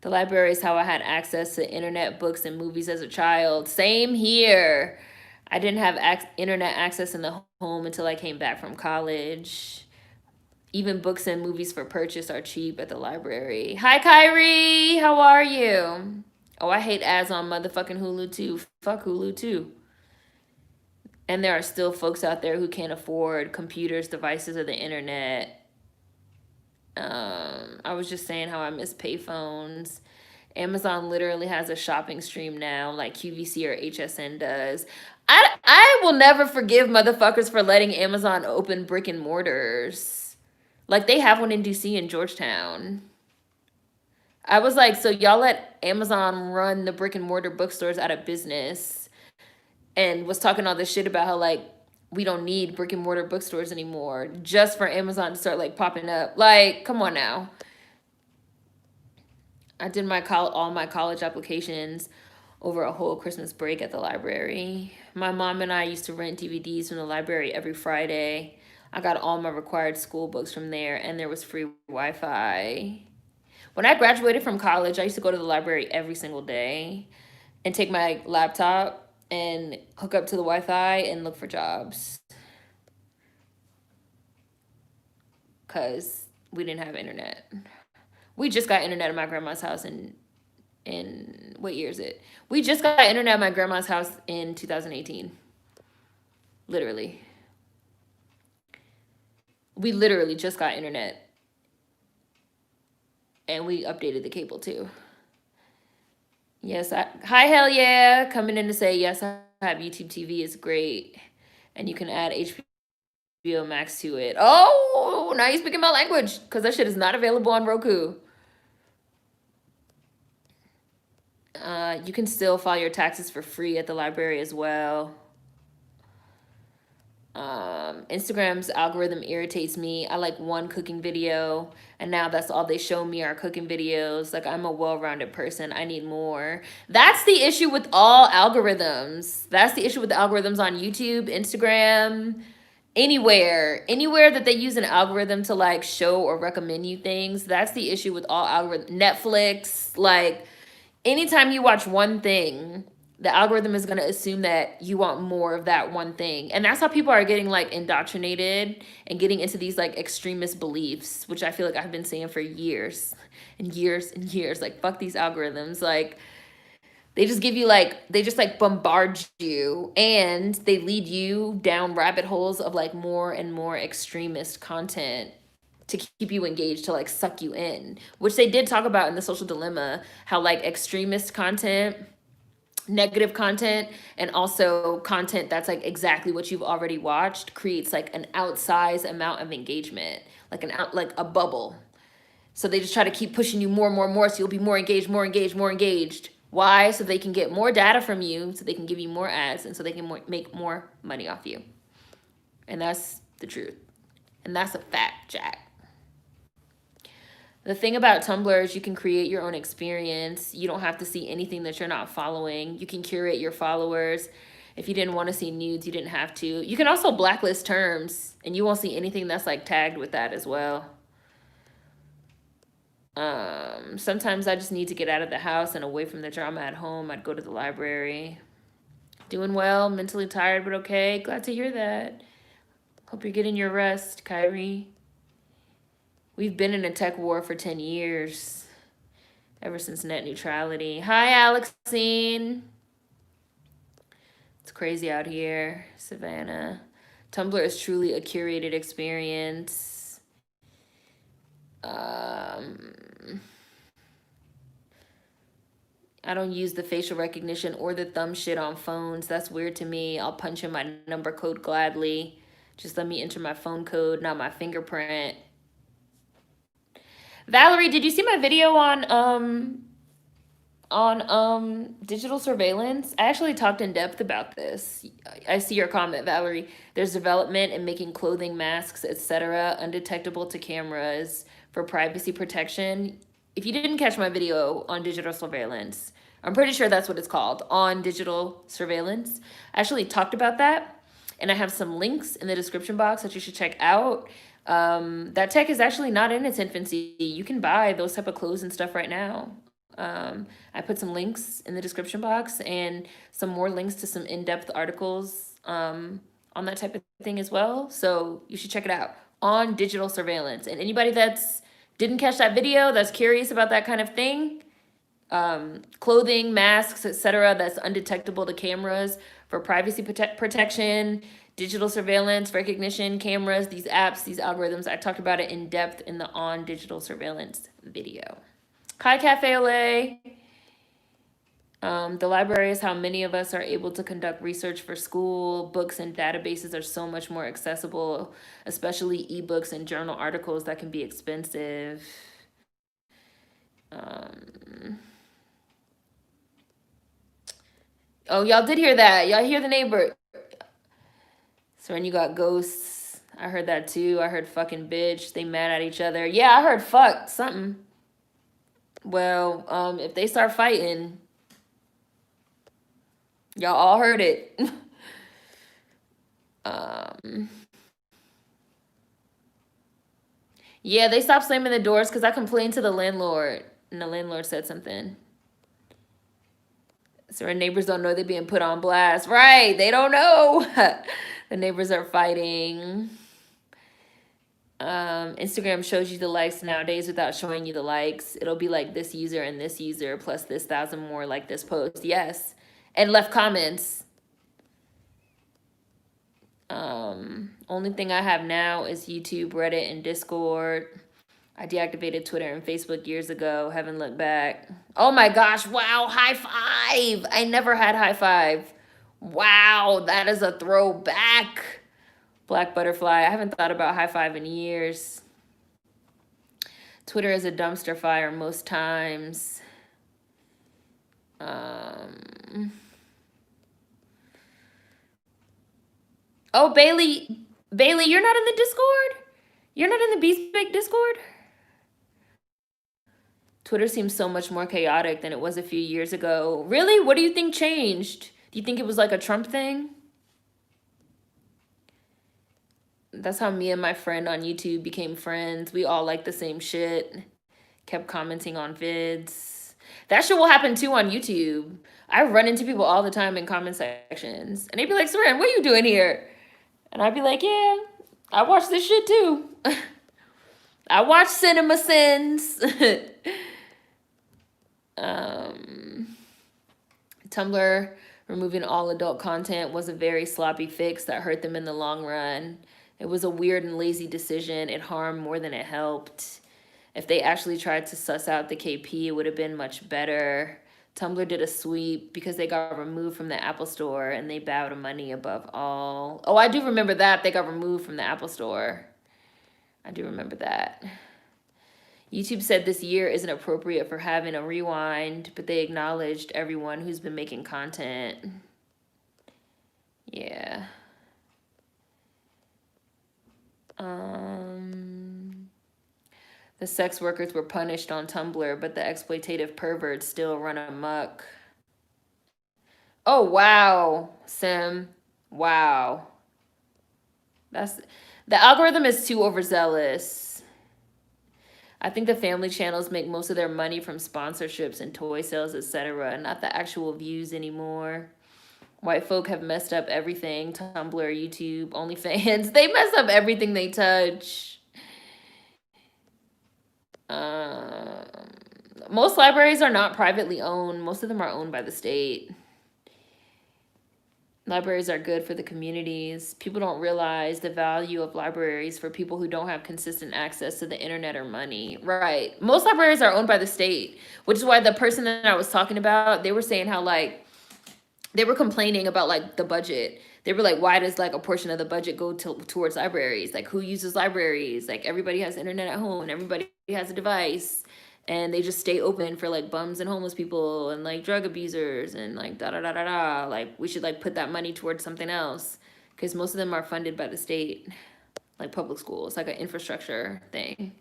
The library is how I had access to internet, books, and movies as a child. Same here. I didn't have internet access in the home until I came back from college. Even books and movies for purchase are cheap at the library. Hi, Kyrie. How are you? Oh, I hate ads on motherfucking Hulu too. Fuck Hulu too. And there are still folks out there who can't afford computers, devices, or the internet. I was just saying how I miss payphones. Amazon literally has a shopping stream now, like QVC or HSN does. I will never forgive motherfuckers for letting Amazon open brick and mortars. Like, they have one in DC and Georgetown. I was like, so y'all let Amazon run the brick and mortar bookstores out of business, and was talking all this shit about how, like, we don't need brick and mortar bookstores anymore just for Amazon to start, like, popping up. Like, come on now. I did all my college applications over a whole Christmas break at the library. My mom and I used to rent DVDs from the library every Friday. I got all my required school books from there, and there was free Wi-Fi. When I graduated from college, I used to go to the library every single day and take my laptop and hook up to the Wi-Fi and look for jobs. Because we didn't have internet. We just got internet at my grandma's house in what year is it? We just got internet at my grandma's house in 2018. Literally. We literally just got internet. And we updated the cable too. Yes, hi, hell yeah. Coming in to say, yes, I have YouTube TV. It's great. And you can add HBO Max to it. Oh, now you're speaking my language, because that shit is not available on Roku. You can still file your taxes for free at the library as well. Instagram's algorithm irritates me. I like one cooking video, and now that's all they show me are cooking videos. Like, I'm a well-rounded person. I need more. That's the issue with all algorithms. That's the issue with the algorithms on YouTube, Instagram, anywhere that they use an algorithm to like show or recommend you things. That's the issue with all algorithms. Netflix, like, anytime you watch one thing, the algorithm is going to assume that you want more of that one thing. And that's how people are getting like indoctrinated and getting into these like extremist beliefs, which I feel like I've been saying for years and years and years. Like, fuck these algorithms. Like, they just give you like, they just like bombard you, and they lead you down rabbit holes of like more and more extremist content to keep you engaged, to like suck you in, which they did talk about in The Social Dilemma, how like extremist content, negative content, and also content that's like exactly what you've already watched creates like an outsized amount of engagement, like a bubble. So they just try to keep pushing you more and more and more, so you'll be more engaged, more engaged, more engaged. Why? So they can get more data from you, so they can give you more ads, and so they can make more money off you. And that's the truth. And that's a fact, Jack. The thing about Tumblr is you can create your own experience. You don't have to see anything that you're not following. You can curate your followers. If you didn't want to see nudes, you didn't have to. You can also blacklist terms, and you won't see anything that's like tagged with that as well. Sometimes I just need to get out of the house and away from the drama at home. I'd go to the library. Doing well, mentally tired, but okay. Glad to hear that. Hope you're getting your rest, Kyrie. We've been in a tech war for 10 years, ever since net neutrality. Hi, Alexine. It's crazy out here, Savannah. Tumblr is truly a curated experience. I don't use the facial recognition or the thumb shit on phones. That's weird to me. I'll punch in my number code gladly. Just let me enter my phone code, not my fingerprint. Valerie, did you see my video on digital surveillance? I actually talked in depth about this. I see your comment, Valerie. There's development in making clothing, masks, etc. undetectable to cameras for privacy protection. If you didn't catch my video on digital surveillance, I'm pretty sure that's what it's called, on digital surveillance. I actually talked about that, and I have some links in the description box that you should check out. That tech is actually not in its infancy. You can buy those type of clothes and stuff right now. I put some links in the description box and some more links to some in-depth articles on that type of thing as well. So you should check it out, on digital surveillance. And anybody that's didn't catch that video, that's curious about that kind of thing, clothing, masks, etc., that's undetectable to cameras for privacy protection, digital surveillance, recognition, cameras, these apps, these algorithms. I talked about it in depth in the on digital surveillance video. Hi, Cafe Olay. The library is how many of us are able to conduct research for school. Books and databases are so much more accessible, especially ebooks and journal articles that can be expensive. Oh, y'all did hear that. Y'all hear the neighbor. So when you got ghosts, I heard that too. I heard fucking bitch. They mad at each other. Yeah, I heard fuck something. Well, if they start fighting, y'all all heard it. Yeah, they stopped slamming the doors because I complained to the landlord, and the landlord said something. So our neighbors don't know they're being put on blast. Right, they don't know. The neighbors are fighting. Instagram shows you the likes nowadays without showing you the likes. It'll be like this user and this user plus this 1,000 more like this post. Yes. And left comments. Only thing I have now is YouTube, Reddit, and Discord. I deactivated Twitter and Facebook years ago. Haven't looked back. Oh my gosh. Wow. High five. I never had high five. Wow. That is a throwback. Black butterfly. I haven't thought about high five in years. Twitter is a dumpster fire most times. Um, oh, Bailey, you're not in the Discord? You're not in the Beast Bake Discord? Twitter seems so much more chaotic than it was a few years ago. Really? What do you think changed? Do you think it was like a Trump thing? That's how me and my friend on YouTube became friends. We all like the same shit. Kept commenting on vids. That shit will happen too on YouTube. I run into people all the time in comment sections. And they'd be like, Seren, what are you doing here? And I'd be like, yeah, I watch this shit too. I watch Cinema Sins. Tumblr removing all adult content was a very sloppy fix that hurt them in the long run. It was a weird and lazy decision. It harmed more than it helped. If they actually tried to suss out the KP, it would have been much better. Tumblr did a sweep because they got removed from the Apple Store and they bow to money above all. Oh, I do remember that. They got removed from the Apple Store. I do remember that. YouTube said this year isn't appropriate for having a rewind, but they acknowledged everyone who's been making content. Yeah. The sex workers were punished on Tumblr, but the exploitative perverts still run amok. Oh, wow, Sim. Wow. The algorithm is too overzealous. I think the family channels make most of their money from sponsorships and toy sales, etc., not the actual views anymore. White folk have messed up everything. Tumblr, YouTube, OnlyFans. They mess up everything they touch. Most libraries are not privately owned. Most of them are owned by the state. Libraries are good for the communities. People don't realize the value of libraries for people who don't have consistent access to the internet or money. Right. Most libraries are owned by the state, which is why the person that I was talking about, they were saying how like they were complaining about like the budget. They were like, why does like a portion of the budget go towards libraries? Like who uses libraries? Like everybody has internet at home and everybody has a device. And they just stay open for like bums and homeless people and like drug abusers and like da da da da da. Like we should like put that money towards something else because most of them are funded by the state, like public schools, like an infrastructure thing.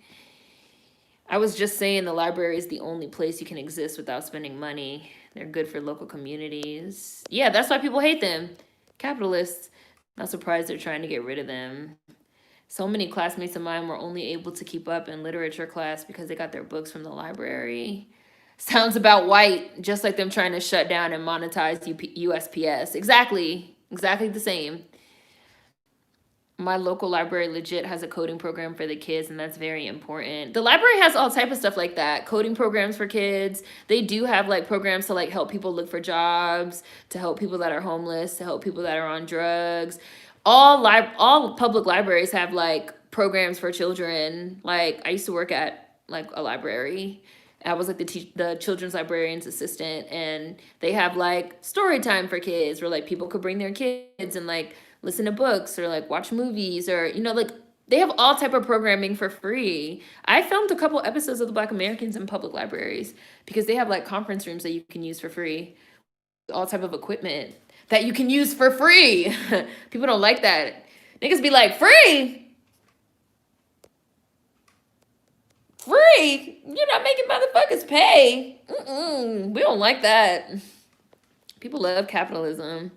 I was just saying the library is the only place you can exist without spending money. They're good for local communities. Yeah, that's why people hate them. Capitalists. Not surprised they're trying to get rid of them. So many classmates of mine were only able to keep up in literature class because they got their books from the library. Sounds about white, just like them trying to shut down and monetize USPS. Exactly the same. My local library legit has a coding program for the kids, and that's very important. The library has all type of stuff like that. Coding programs for kids. They do have like programs to like help people look for jobs, to help people that are homeless, to help people that are on drugs. All public libraries have like programs for children. Like I used to work at like a library. I was like the children's librarian's assistant, and they have like story time for kids where like people could bring their kids and like listen to books or like watch movies or like they have all type of programming for free. I filmed a couple episodes of the Black Americans in public libraries because they have like conference rooms that you can use for free, all type of equipment that you can use for free. People don't like that. Niggas be like, free? Free? You're not making motherfuckers pay. We don't like that. People love capitalism.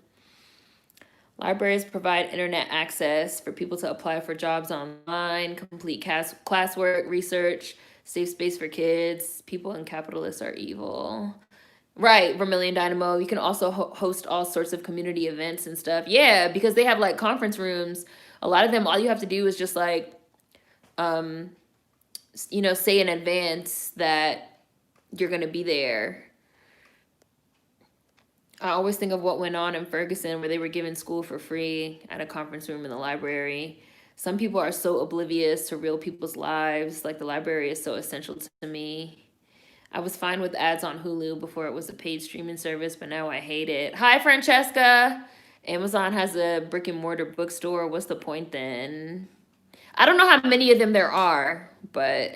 Libraries provide internet access for people to apply for jobs online, complete classwork, research, safe space for kids. People and capitalists are evil. Right, Vermilion Dynamo. You can also host all sorts of community events and stuff. Yeah, because they have like conference rooms. A lot of them, all you have to do is just like, say in advance that you're going to be there. I always think of what went on in Ferguson where they were giving school for free at a conference room in the library. Some people are so oblivious to real people's lives. Like the library is so essential to me. I was fine with ads on Hulu before it was a paid streaming service, but now I hate it. Hi, Francesca. Amazon has a brick and mortar bookstore. What's the point then? I don't know how many of them there are, but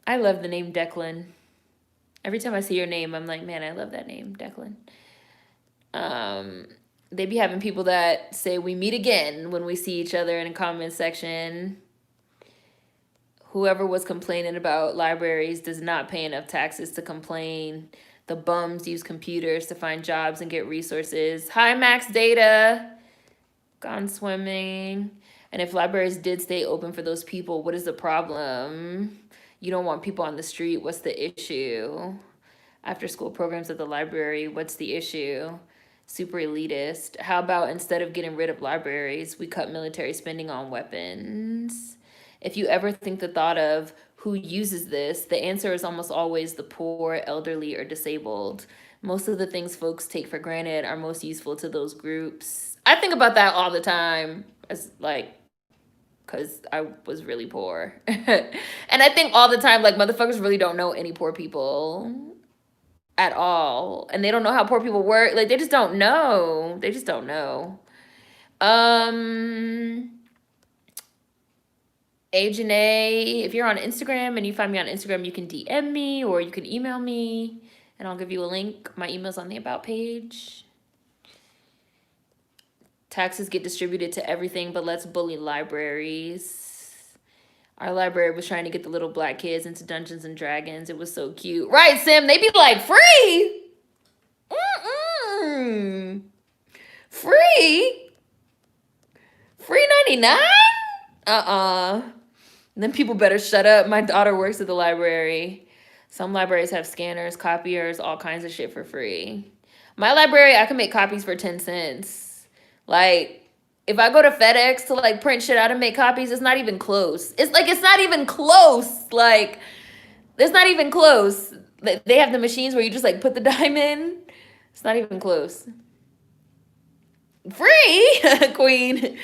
I love the name Declan. Every time I see your name, I'm like, man, I love that name, Declan. They be having people that say we meet again when we see each other in a comment section. Whoever was complaining about libraries does not pay enough taxes to complain. The bums use computers to find jobs and get resources. Hi, Max Data. Gone swimming. And if libraries did stay open for those people, what is the problem? You don't want people on the street. What's the issue? After school programs at the library, what's the issue? Super elitist. How about instead of getting rid of libraries, we cut military spending on weapons? If you ever think the thought of who uses this, the answer is almost always the poor, elderly, or disabled. Most of the things folks take for granted are most useful to those groups. I think about that all the time, as like, because I was really poor. And I think all the time, like, motherfuckers really don't know any poor people at all. And they don't know how poor people work. Like, they just don't know. They just don't know. Agent A, if you're on Instagram and you find me on Instagram, you can DM me or you can email me and I'll give you a link. My email's on the About page. Taxes get distributed to everything, but let's bully libraries. Our library was trying to get the little black kids into Dungeons and Dragons. It was so cute. Right, Sim? They be like, free? Mm-mm. Free? Free 99? Then people better shut up. My daughter works at the library. Some libraries have scanners, copiers, all kinds of shit for free. My library, I can make copies for 10 cents. Like, if I go to FedEx to like print shit out and make copies, it's not even close. It's not even close. Like, it's not even close. They have the machines where you just like put the dime in. It's not even close. Free, Queen.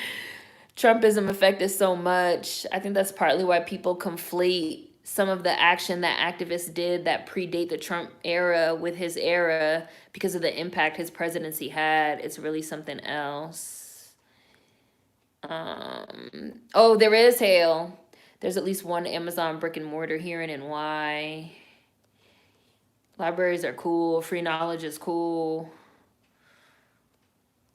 Trumpism affected so much. I think that's partly why people conflate some of the action that activists did that predate the Trump era with his era because of the impact his presidency had. It's really something else. Oh, there is hail. There's at least one Amazon brick and mortar here in NY. Libraries are cool. Free knowledge is cool.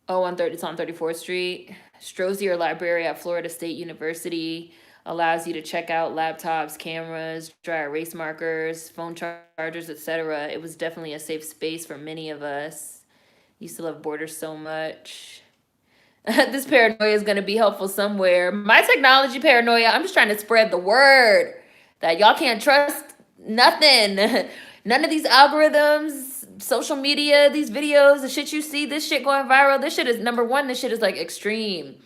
Oh, it's on 34th Street. Strozier Library at Florida State University allows you to check out laptops, cameras, dry erase markers, phone chargers, etc. It was definitely a safe space for many of us. Used to love Borders so much. This paranoia is going to be helpful somewhere. My technology paranoia, I'm just trying to spread the word that y'all can't trust nothing. None of these algorithms, social media, these videos, the shit you see, this shit going viral. This shit is, number one, this shit is like extreme.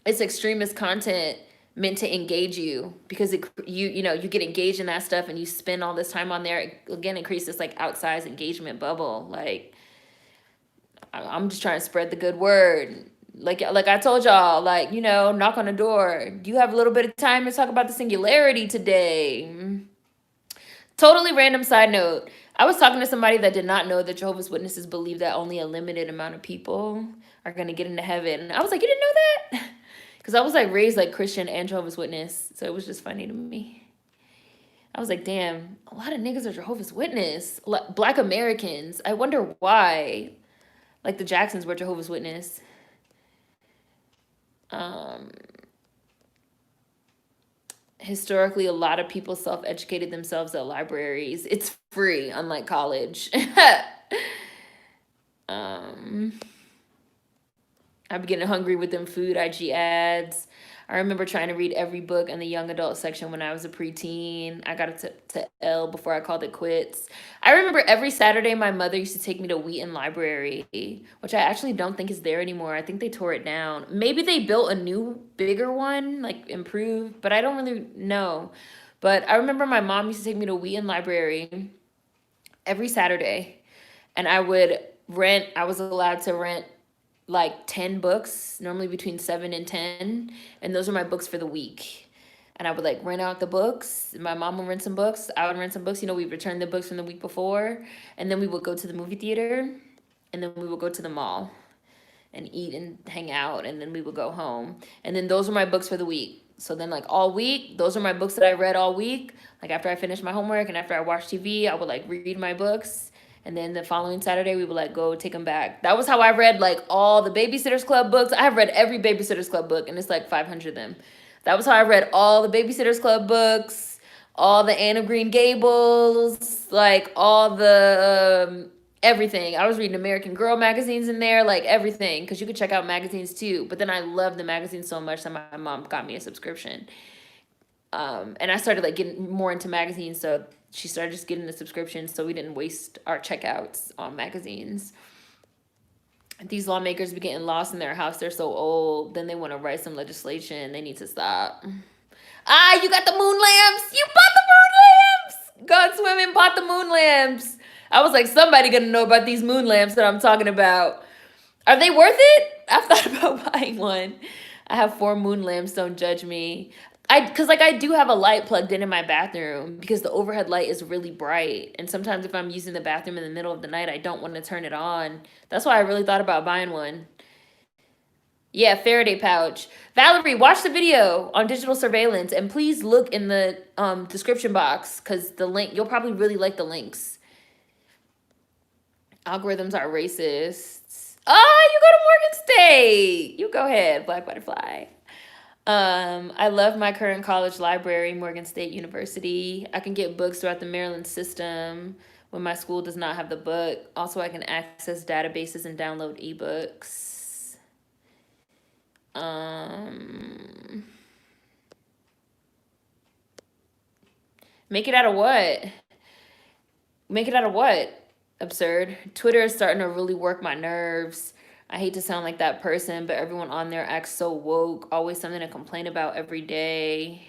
It's extremist content meant to engage you because you get engaged in that stuff and you spend all this time on there. It, again, it creates this like outsized engagement bubble. Like, I'm just trying to spread the good word. Like I told y'all, like, knock on the door. Do you have a little bit of time to talk about the singularity today? Totally random side note. I was talking to somebody that did not know that Jehovah's Witnesses believe that only a limited amount of people are going to get into heaven. I was like, you didn't know that? Because I was like raised like Christian and Jehovah's Witness. So it was just funny to me. I was like, damn, a lot of niggas are Jehovah's Witness. Black Americans. I wonder why. Like the Jacksons were Jehovah's Witness. Historically, a lot of people self-educated themselves at libraries. It's free, unlike college. I'm getting hungry with them food IG ads. I remember trying to read every book in the young adult section when I was a preteen. I got it to L before I called it quits. I remember every Saturday my mother used to take me to Wheaton Library, which I actually don't think is there anymore. I think they tore it down. Maybe they built a new, bigger one, like improved, but I don't really know. But I remember my mom used to take me to Wheaton Library every Saturday, and I was allowed to rent like 10 books, normally between 7 and 10. And those are my books for the week. And I would like rent out the books. My mom would rent some books. I would rent some books. We'd return the books from the week before. And then we would go to the movie theater. And then we would go to the mall and eat and hang out. And then we would go home. And then those were my books for the week. So then like all week, those are my books that I read all week. Like after I finished my homework and after I watched TV, I would like read my books. And then the following Saturday, we would like go take them back. That was how I read like all the Babysitter's Club books. I have read every Babysitter's Club book, and it's like 500 of them. That was how I read all the Babysitter's Club books, all the Anne of Green Gables, like all the everything. I was reading American Girl magazines in there, like everything, because you could check out magazines too. But then I loved the magazine so much that my mom got me a subscription. And I started like getting more into magazines, so she started just getting a subscription so we didn't waste our checkouts on magazines. These lawmakers be getting lost in their house. They're so old. Then they want to write some legislation. They need to stop. Ah, you got the moon lamps. You bought the moon lamps. Gone swimming, bought the moon lamps. I was like, somebody gonna know about these moon lamps that I'm talking about. Are they worth it? I've thought about buying one. I have 4 moon lamps. Don't judge me. Cause like I do have a light plugged in my bathroom because the overhead light is really bright. And sometimes if I'm using the bathroom in the middle of the night, I don't want to turn it on. That's why I really thought about buying one. Yeah, Faraday pouch. Valerie, watch the video on digital surveillance and please look in the description box because the link, you'll probably really like the links. Algorithms are racists. Oh, you go to Morgan State. You go ahead, Black Butterfly. I love my current college library, Morgan State University. I can get books throughout the Maryland system when my school does not have the book. Also, I can access databases and download ebooks. Make it out of what? Make it out of what? Absurd. Twitter is starting to really work my nerves. I hate to sound like that person, but everyone on there acts so woke. Always something to complain about every day.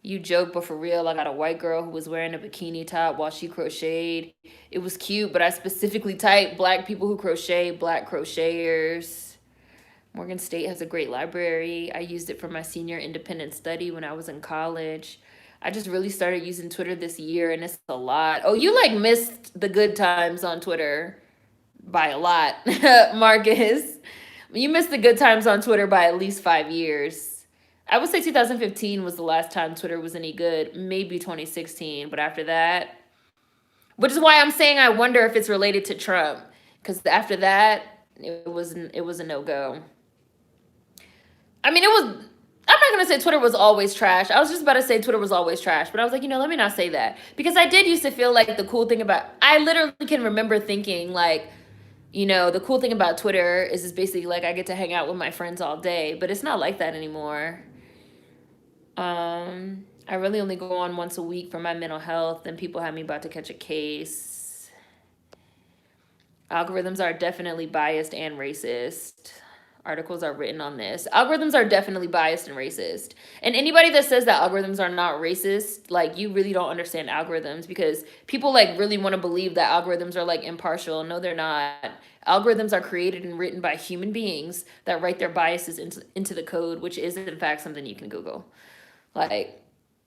You joke, but for real, I got a white girl who was wearing a bikini top while she crocheted. It was cute, but I specifically typed black people who crochet, black crocheters. Morgan State has a great library. I used it for my senior independent study when I was in college. I just really started using Twitter this year, and it's a lot. Oh, you like missed the good times on Twitter by a lot, Marcus. You missed the good times on Twitter by at least 5 years. I would say 2015 was the last time Twitter was any good, maybe 2016, but after that, which is why I'm saying I wonder if it's related to Trump, because after that, it was a no-go. I mean, I'm not going to say Twitter was always trash. I was just about to say Twitter was always trash, but I was like, let me not say that. Because I did used to feel like the cool thing about, I literally can remember thinking like, the cool thing about Twitter is it's basically like I get to hang out with my friends all day, but it's not like that anymore. I really only go on once a week for my mental health, and people have me about to catch a case. Algorithms are definitely biased and racist. Articles are written on this. Algorithms are definitely biased and racist. And anybody that says that algorithms are not racist, like, you really don't understand algorithms, because people like really want to believe that algorithms are like impartial. No, they're not. Algorithms are created and written by human beings that write their biases into the code, which is in fact something you can Google. Like,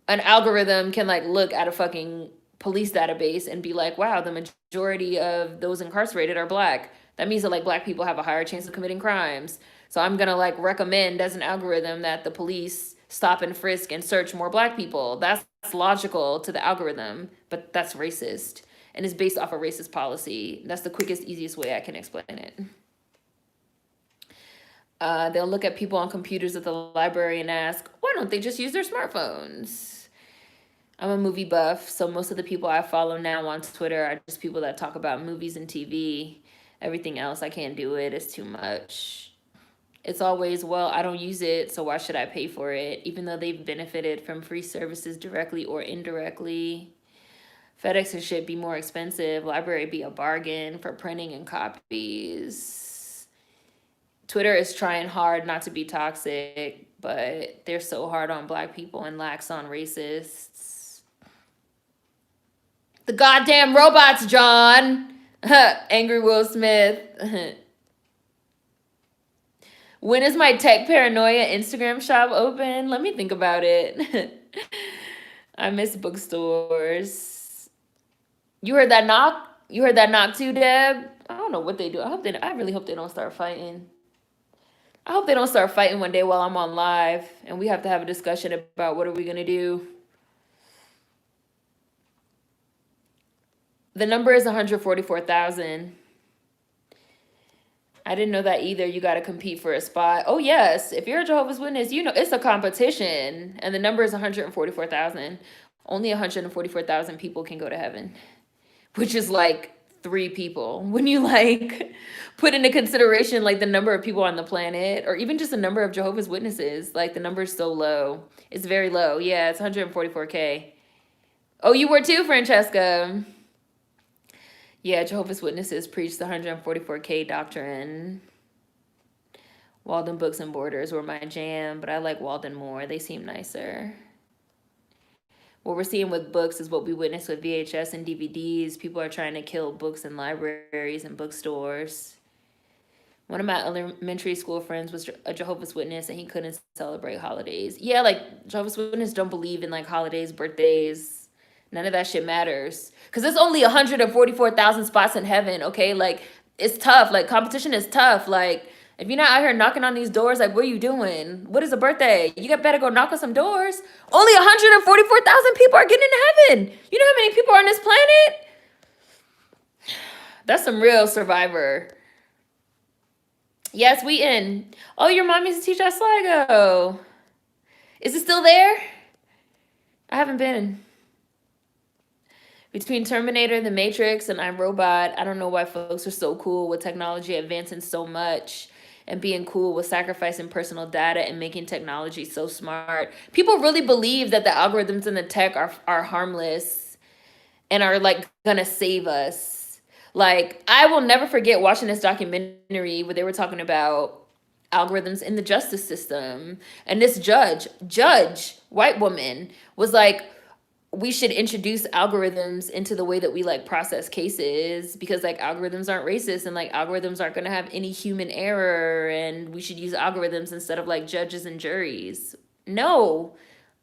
an algorithm can like look at a fucking police database and be like, wow, the majority of those incarcerated are black. That means that like black people have a higher chance of committing crimes. So I'm gonna like recommend as an algorithm that the police stop and frisk and search more black people. That's logical to the algorithm, but that's racist and is based off a racist policy. That's the quickest, easiest way I can explain it. They'll look at people on computers at the library and ask, why don't they just use their smartphones? I'm a movie buff, so most of the people I follow now on Twitter are just people that talk about movies and TV. Everything else, I can't do it. It's too much. It's always, well, I don't use it, so why should I pay for it? Even though they've benefited from free services directly or indirectly. FedEx and shit be more expensive. Library be a bargain for printing and copies. Twitter is trying hard not to be toxic, but they're so hard on black people and lax on racists. The goddamn robots, John. Angry Will Smith. When is my tech paranoia Instagram shop open? Let me think about it. I miss bookstores. You heard that knock? You heard that knock too, Deb? I don't know what they do. I really hope they don't start fighting. I hope they don't start fighting one day while I'm on live and we have to have a discussion about what are we going to do. The number is 144,000. I didn't know that either. You got to compete for a spot. Oh, yes. If you're a Jehovah's Witness, you know it's a competition. And the number is 144,000. Only 144,000 people can go to heaven, which is like 3 people. When you like put into consideration like the number of people on the planet, or even just the number of Jehovah's Witnesses, like the number is so low. It's very low. Yeah, it's 144K. Oh, you were too, Francesca. Yeah, Jehovah's Witnesses preach the 144K doctrine. Walden Books and Borders were my jam, but I like Walden more. They seem nicer. What we're seeing with books is what we witnessed with VHS and DVDs. People are trying to kill books in libraries and bookstores. One of my elementary school friends was a Jehovah's Witness, and he couldn't celebrate holidays. Yeah, like Jehovah's Witnesses don't believe in like holidays, birthdays. None of that shit matters. Because there's only 144,000 spots in heaven, okay? Like, it's tough. Like, competition is tough. Like, if you're not out here knocking on these doors, like, what are you doing? What is a birthday? You better go knock on some doors. Only 144,000 people are getting into heaven. You know how many people are on this planet? That's some real Survivor. Yes, we in. Oh, your mom used to teach at Sligo. Is it still there? I haven't been. Between Terminator, The Matrix, and I'm Robot, I don't know why folks are so cool with technology advancing so much and being cool with sacrificing personal data and making technology so smart. People really believe that the algorithms and the tech are harmless and are like gonna save us. Like, I will never forget watching this documentary where they were talking about algorithms in the justice system. And this judge, white woman, was like, we should introduce algorithms into the way that we like process cases, because like algorithms aren't racist and like algorithms aren't going to have any human error, and we should use algorithms instead of like judges and juries. No,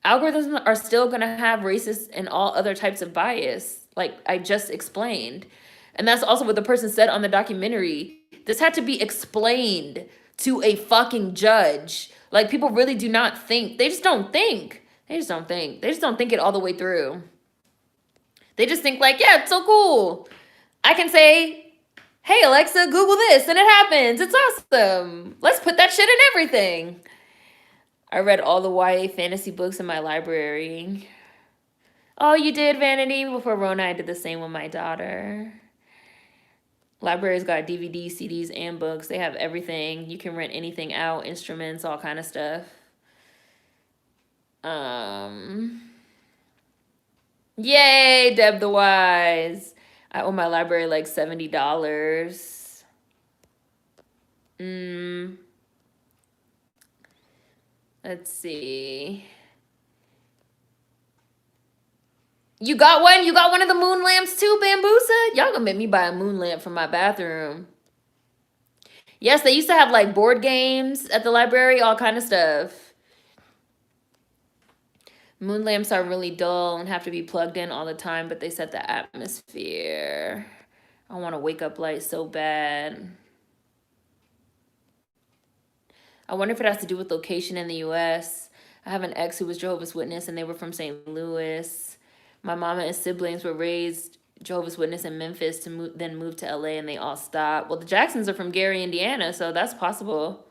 algorithms are still going to have racist and all other types of bias, like I just explained. And that's also what the person said on the documentary. This had to be explained to a fucking judge. Like, people really do not think. They just don't think. They just don't think. They just don't think it all the way through. They just think like, yeah, it's so cool. I can say, hey, Alexa, Google this, and it happens. It's awesome. Let's put that shit in everything. I read all the YA fantasy books in my library. Oh, you did, Vanity? Before Rona, I did the same with my daughter. Libraries got DVDs, CDs, and books. They have everything. You can rent anything out, instruments, all kind of stuff. Yay, Deb the Wise. I owe my library like $70. Let's see. You got one? You got one of the moon lamps too, Bambusa? Y'all gonna make me buy a moon lamp for my bathroom. Yes, they used to have like board games at the library, all kind of stuff. Moon lamps are really dull and have to be plugged in all the time, but they set the atmosphere. I want a wake-up light so bad. I wonder if it has to do with location in the U.S. I have an ex who was Jehovah's Witness, and they were from St. Louis. My mama and siblings were raised Jehovah's Witness in Memphis, to then moved to L.A., and they all stopped. Well, the Jacksons are from Gary, Indiana, so that's possible.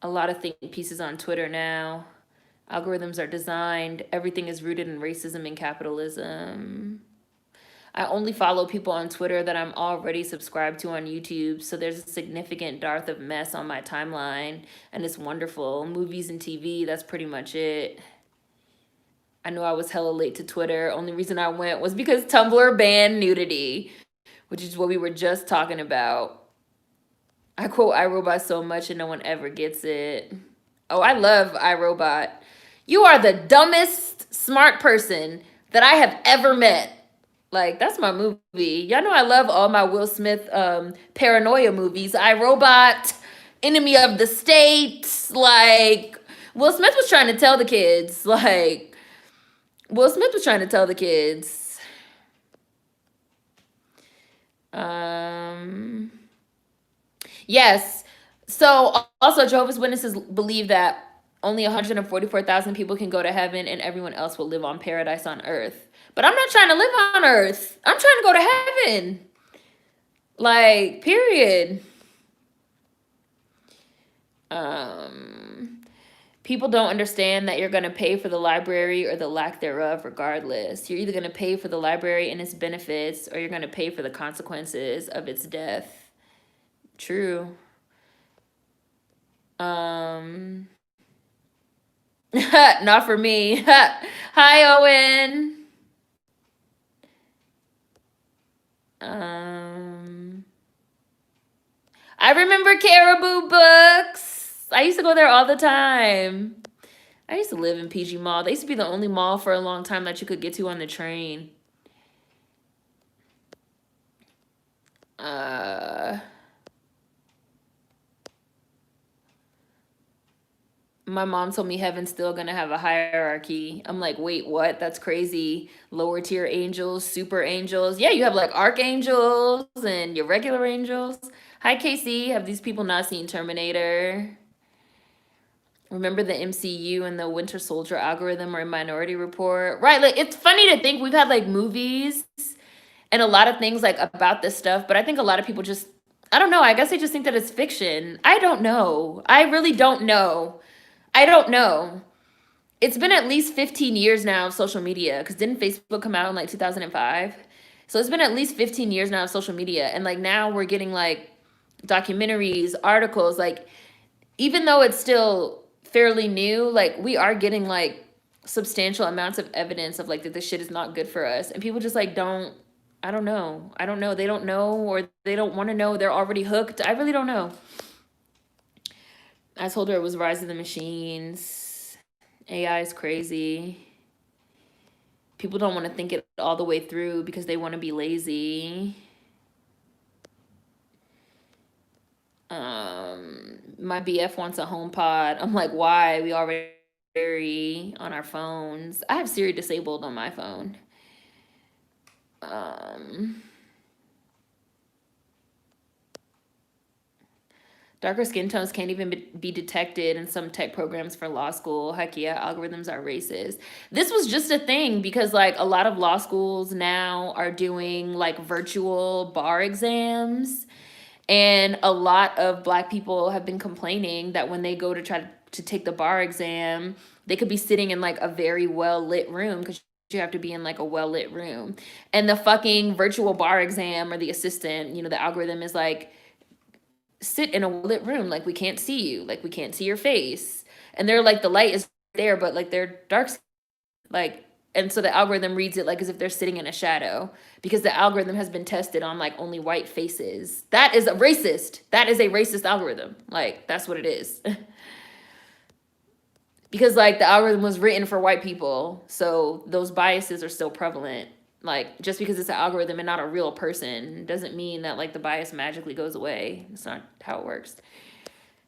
A lot of think pieces on Twitter now. Algorithms are designed. Everything is rooted in racism and capitalism. I only follow people on Twitter that I'm already subscribed to on YouTube, so there's a significant dearth of mess on my timeline, and it's wonderful. Movies and TV, that's pretty much it. I know I was hella late to Twitter. Only reason I went was because Tumblr banned nudity, which is what we were just talking about. I quote iRobot so much and no one ever gets it. Oh, I love iRobot. You are the dumbest smart person that I have ever met. Like, that's my movie. Y'all know I love all my Will Smith paranoia movies. iRobot, Enemy of the State. Like, Will Smith was trying to tell the kids. Like, Will Smith was trying to tell the kids. Yes. So also Jehovah's Witnesses believe that only 144,000 people can go to heaven and everyone else will live on paradise on earth. But I'm not trying to live on earth. I'm trying to go to heaven. Like, period. People don't understand that you're going to pay for the library or the lack thereof regardless. You're either going to pay for the library and its benefits or you're going to pay for the consequences of its death. True. Not for me. Hi, Owen. I remember Caribou Books. I used to go there all the time. I used to live in PG Mall. They used to be the only mall for a long time that you could get to on the train. My mom told me heaven's still gonna have a hierarchy. I'm like, wait, what? That's crazy. Lower tier angels, super angels. Yeah, you have like archangels and your regular angels. Hi, Casey. Have these people not seen Terminator? Remember the MCU and the Winter Soldier algorithm or Minority Report? Right, like it's funny to think we've had like movies and a lot of things like about this stuff, but I think a lot of people just, I don't know, I guess they just think that it's fiction. I don't know. I really don't know. I don't know. It's been at least 15 years now of social media, because didn't Facebook come out in like 2005? So it's been at least 15 years now of social media. And like now we're getting like documentaries, articles, like even though it's still fairly new, like we are getting like substantial amounts of evidence of like that this shit is not good for us. And people just like don't, I don't know. I don't know. They don't know or they don't want to know. They're already hooked. I really don't know. I told her it was Rise of the Machines. AI is crazy. People don't want to think it all the way through because they want to be lazy. My BF wants a HomePod. I'm like, why? We already Siri on our phones. I have Siri disabled on my phone. Darker skin tones can't even be detected in some tech programs for law school. Heck yeah, algorithms are racist. This was just a thing because like a lot of law schools now are doing like virtual bar exams. And a lot of Black people have been complaining that when they go to try to take the bar exam, they could be sitting in like a very well lit room because you have to be in like a well lit room. And the fucking virtual bar exam or the assistant, you know, the algorithm is like, sit in a lit room, like we can't see you, like we can't see your face. And they're like, the light is there, but like they're dark, like, and so the algorithm reads it like as if they're sitting in a shadow because the algorithm has been tested on like only white faces. That is a racist. That is a racist algorithm. Like that's what it is. Because like the algorithm was written for white people, so those biases are still prevalent. Like just because it's an algorithm and not a real person doesn't mean that like the bias magically goes away. It's not how it works.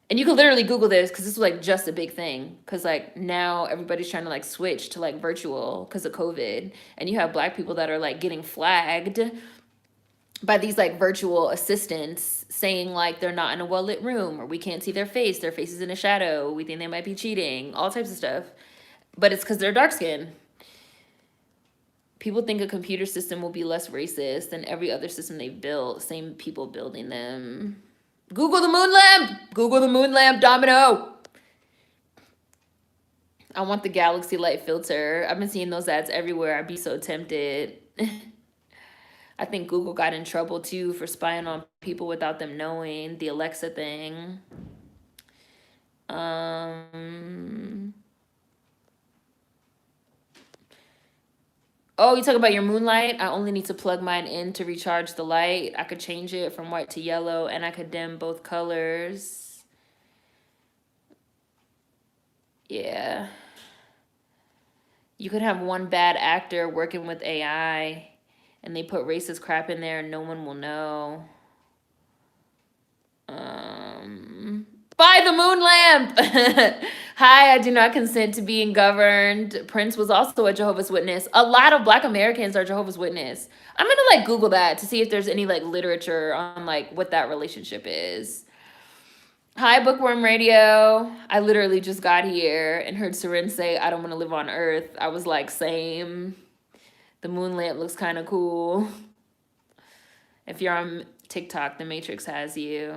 And you can literally Google this because this was like just a big thing. Because like now everybody's trying to like switch to like virtual because of COVID. And you have Black people that are like getting flagged by these like virtual assistants saying like they're not in a well-lit room or we can't see their face is in a shadow, we think they might be cheating, all types of stuff. But it's because they're dark skinned. People think a computer system will be less racist than every other system they've built. Same people building them. Google the moon lamp. Google the moon lamp, Domino. I want the galaxy light filter. I've been seeing those ads everywhere. I'd be so tempted. I think Google got in trouble too for spying on people without them knowing. The Alexa thing. Oh, you talk about your moonlight? I only need to plug mine in to recharge the light. I could change it from white to yellow and I could dim both colors. Yeah. You could have one bad actor working with AI and they put racist crap in there and no one will know. Buy the moon lamp. Hi, I do not consent to being governed. Prince was also a Jehovah's Witness. A lot of Black Americans are Jehovah's Witness. I'm gonna like Google that to see if there's any like literature on like what that relationship is. Hi, Bookworm Radio. I literally just got here and heard SerenSensei, I don't want to live on Earth. I was like, same. The moon lamp looks kind of cool. If you're on TikTok, the Matrix has you.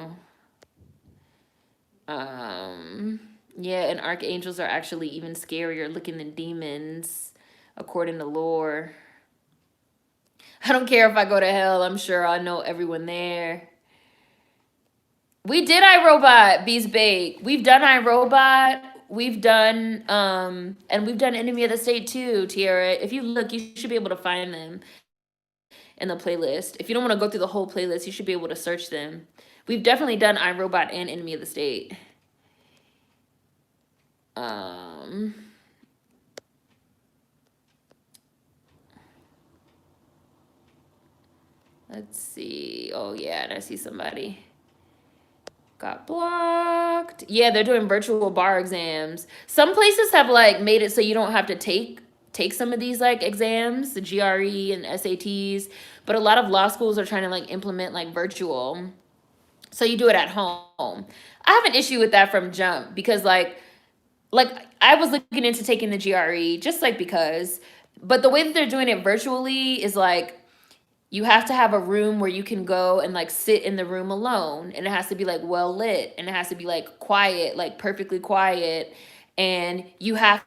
Yeah, and archangels are actually even scarier looking than demons, according to lore. I don't care if I go to hell. I'm sure I know everyone there. We did iRobot, Thursdaybake. We've done iRobot. We've done and we've done Enemy of the State too, Tiara. If you look, you should be able to find them in the playlist. If you don't want to go through the whole playlist, you should be able to search them. We've definitely done iRobot and Enemy of the State. Let's see. Oh yeah, and I see somebody got blocked. Yeah, they're doing virtual bar exams. Some places have like made it so you don't have to take some of these like exams, the GRE and SATs, but a lot of law schools are trying to like implement like virtual. So you do it at home. I have an issue with that from jump because like I was looking into taking the GRE just like because, but the way that they're doing it virtually is like you have to have a room where you can go and like sit in the room alone, and it has to be like well lit, and it has to be like quiet, like perfectly quiet. And you have,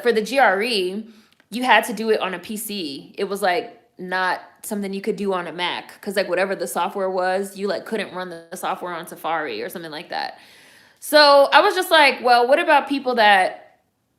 for the GRE, you had to do it on a PC. It was like not something you could do on a Mac because like whatever the software was, you like couldn't run the software on Safari or something like that. So I was just like, well, what about people that,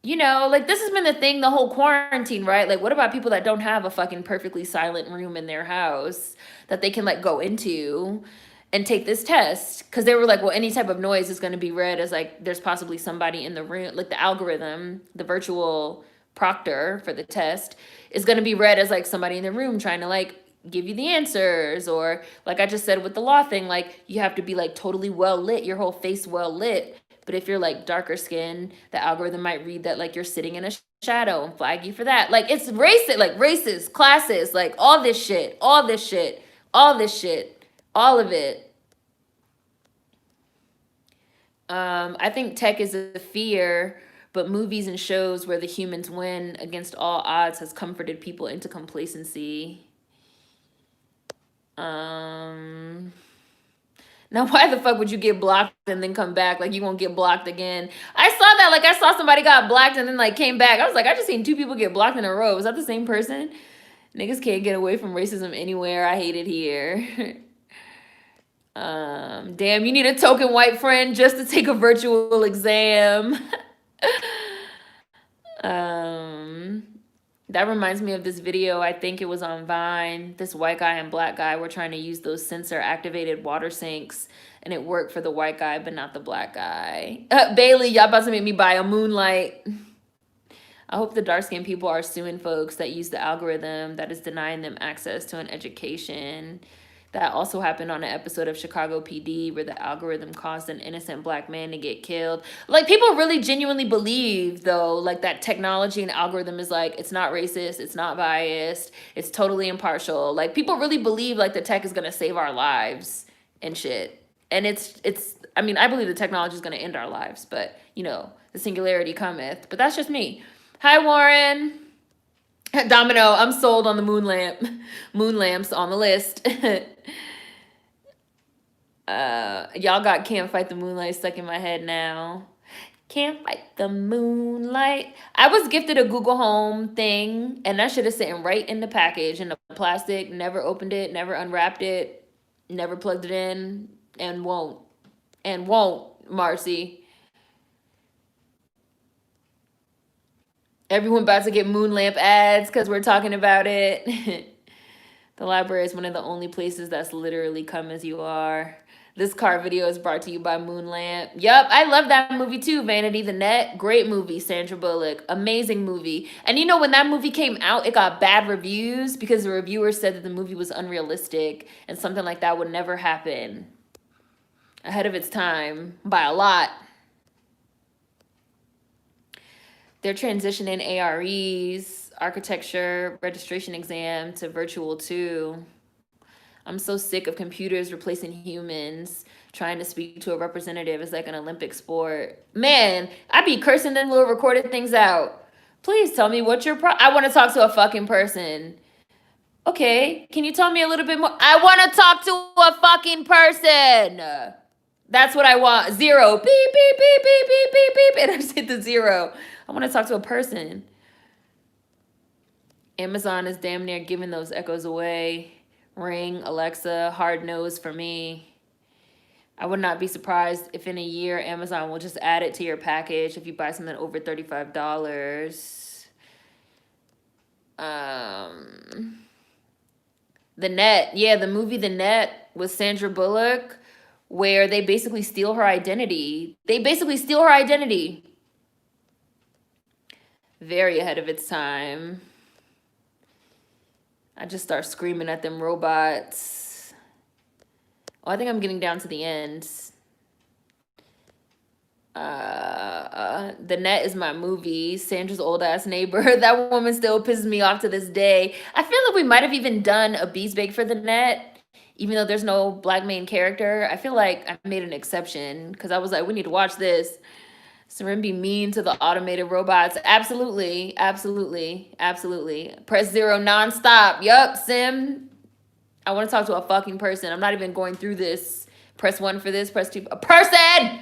like this has been the thing the whole quarantine, right? Like, what about people that don't have a fucking perfectly silent room in their house that they can like go into and take this test? Because they were like, well, any type of noise is going to be read as like there's possibly somebody in the room. Like the algorithm, the virtual proctor for the test is going to be read as like somebody in the room trying to like give you the answers. Or like I just said with the law thing, like you have to be like totally well lit, your whole face well lit. But if you're like darker skin, the algorithm might read that like you're sitting in a shadow and flag you for that. Like it's racist, like racist, classist, like all this shit, all this shit, all this shit, all of it. I think tech is a fear, but movies and shows where the humans win against all odds has comforted people into complacency. Now, why the fuck would you get blocked and then come back? Like, you won't get blocked again. I saw that. Like, I saw somebody got blocked and then, like, came back. I was like, I just seen 2 people get blocked in a row. Was that the same person? Niggas can't get away from racism anywhere. I hate it here. Damn, you need a token white friend just to take a virtual exam. That reminds me of this video. I think it was on Vine. This white guy and black guy were trying to use those sensor activated water sinks, and it worked for the white guy, but not the black guy. Bailey, y'all about to make me buy a Moonlight. I hope the dark-skinned people are suing folks that use the algorithm that is denying them access to an education. That also happened on an episode of Chicago PD where the algorithm caused an innocent black man to get killed. Like, people really genuinely believe, though, like that technology and algorithm is like, it's not racist, it's not biased, it's totally impartial. Like, people really believe like the tech is gonna save our lives and shit. And it's I mean, I believe the technology is gonna end our lives, but the singularity cometh. But that's just me. Hi, Warren. Domino, I'm sold on the moon lamp. Moon lamps on the list. Y'all got Can't Fight the Moonlight stuck in my head now. Can't fight the moonlight. I was gifted a Google Home thing, and that shit is sitting right in the package, in the plastic. Never opened it, never unwrapped it, never plugged it in, and won't. And won't, Marcy. Everyone about to get moon lamp ads because we're talking about it. The library is one of the only places that's literally come as you are. This car video is brought to you by Moon Lamp. Yup, I love that movie too, Vanity the Net. Great movie, Sandra Bullock. Amazing movie. And when that movie came out, it got bad reviews because the reviewers said that the movie was unrealistic and something like that would never happen. Ahead of its time by a lot. They're transitioning AREs, architecture, registration exam to virtual too. I'm so sick of computers replacing humans. Trying to speak to a representative is like an Olympic sport. Man, I be cursing them little recorded things out. Please tell me what your I want to talk to a fucking person. Okay, can you tell me a little bit more? I want to talk to a fucking person. That's what I want. 0. Beep, beep, beep, beep, beep, beep, beep. And I just hit the 0. I want to talk to a person. Amazon is damn near giving those echoes away. Ring, Alexa, hard nose for me. I would not be surprised if in a year Amazon will just add it to your package if you buy something over $35. The Net. Yeah, the movie The Net with Sandra Bullock, where they basically steal her identity. Very ahead of its time. I just start screaming at them robots. Oh, I think I'm getting down to the end. The Net is my movie. Sandra's old ass neighbor. That woman still pisses me off to this day. I feel like we might have even done a Beesbake for The Net, even though there's no black main character. I feel like I made an exception because I was like, we need to watch this. Seren be mean to the automated robots. Absolutely. Press 0 nonstop. Yup, Sim. I want to talk to a fucking person. I'm not even going through this. Press 1 for this. Press 2. A person.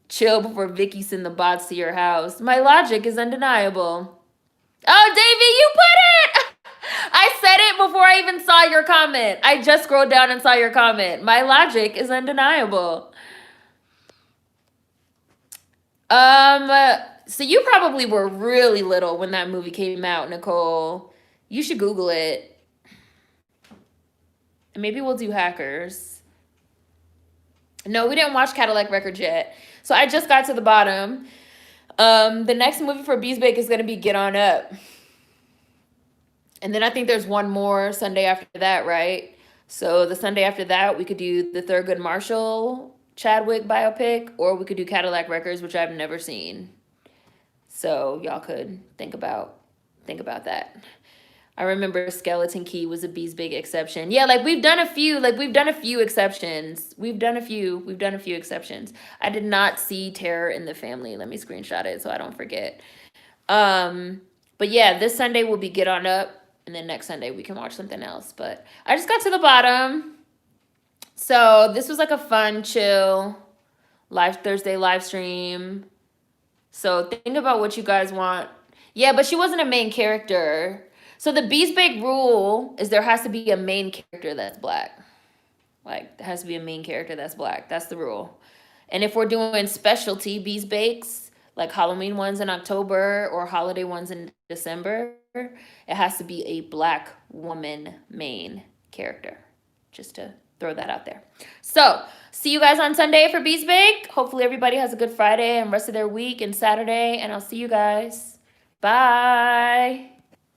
Chill before Vicky send the bots to your house. My logic is undeniable. Oh, Davey, you put it. I said it before I even saw your comment. I just scrolled down and saw your comment. My logic is undeniable. So you probably were really little when that movie came out, Nicole. You should Google it. And maybe we'll do Hackers. No, we didn't watch Cadillac Records yet. So I just got to the bottom. The next movie for Beesbake is going to be Get On Up. And then I think there's one more Sunday after that, right? So the Sunday after that, we could do the Thurgood Marshall Chadwick biopic, or we could do Cadillac Records, which I've never seen. So y'all could think about that. I remember Skeleton Key was a Beesbake exception. Yeah, like we've done a few exceptions. We've done a few exceptions. I did not see Terror in the Family. Let me screenshot it so I don't forget. But yeah, this Sunday will be Get On Up, and then next Sunday we can watch something else. But I just got to the bottom. So this was like a fun, chill Thursday live stream. So think about what you guys want. Yeah, but she wasn't a main character. So the Beesbake rule is there has to be a main character that's black. Like, there has to be a main character that's black. That's the rule. And if we're doing specialty Beesbakes, like Halloween ones in October or holiday ones in December, it has to be a black woman main character. Just to throw that out there. So, see you guys on Sunday for Beesbake. Hopefully everybody has a good Friday and rest of their week and Saturday. And I'll see you guys. Bye.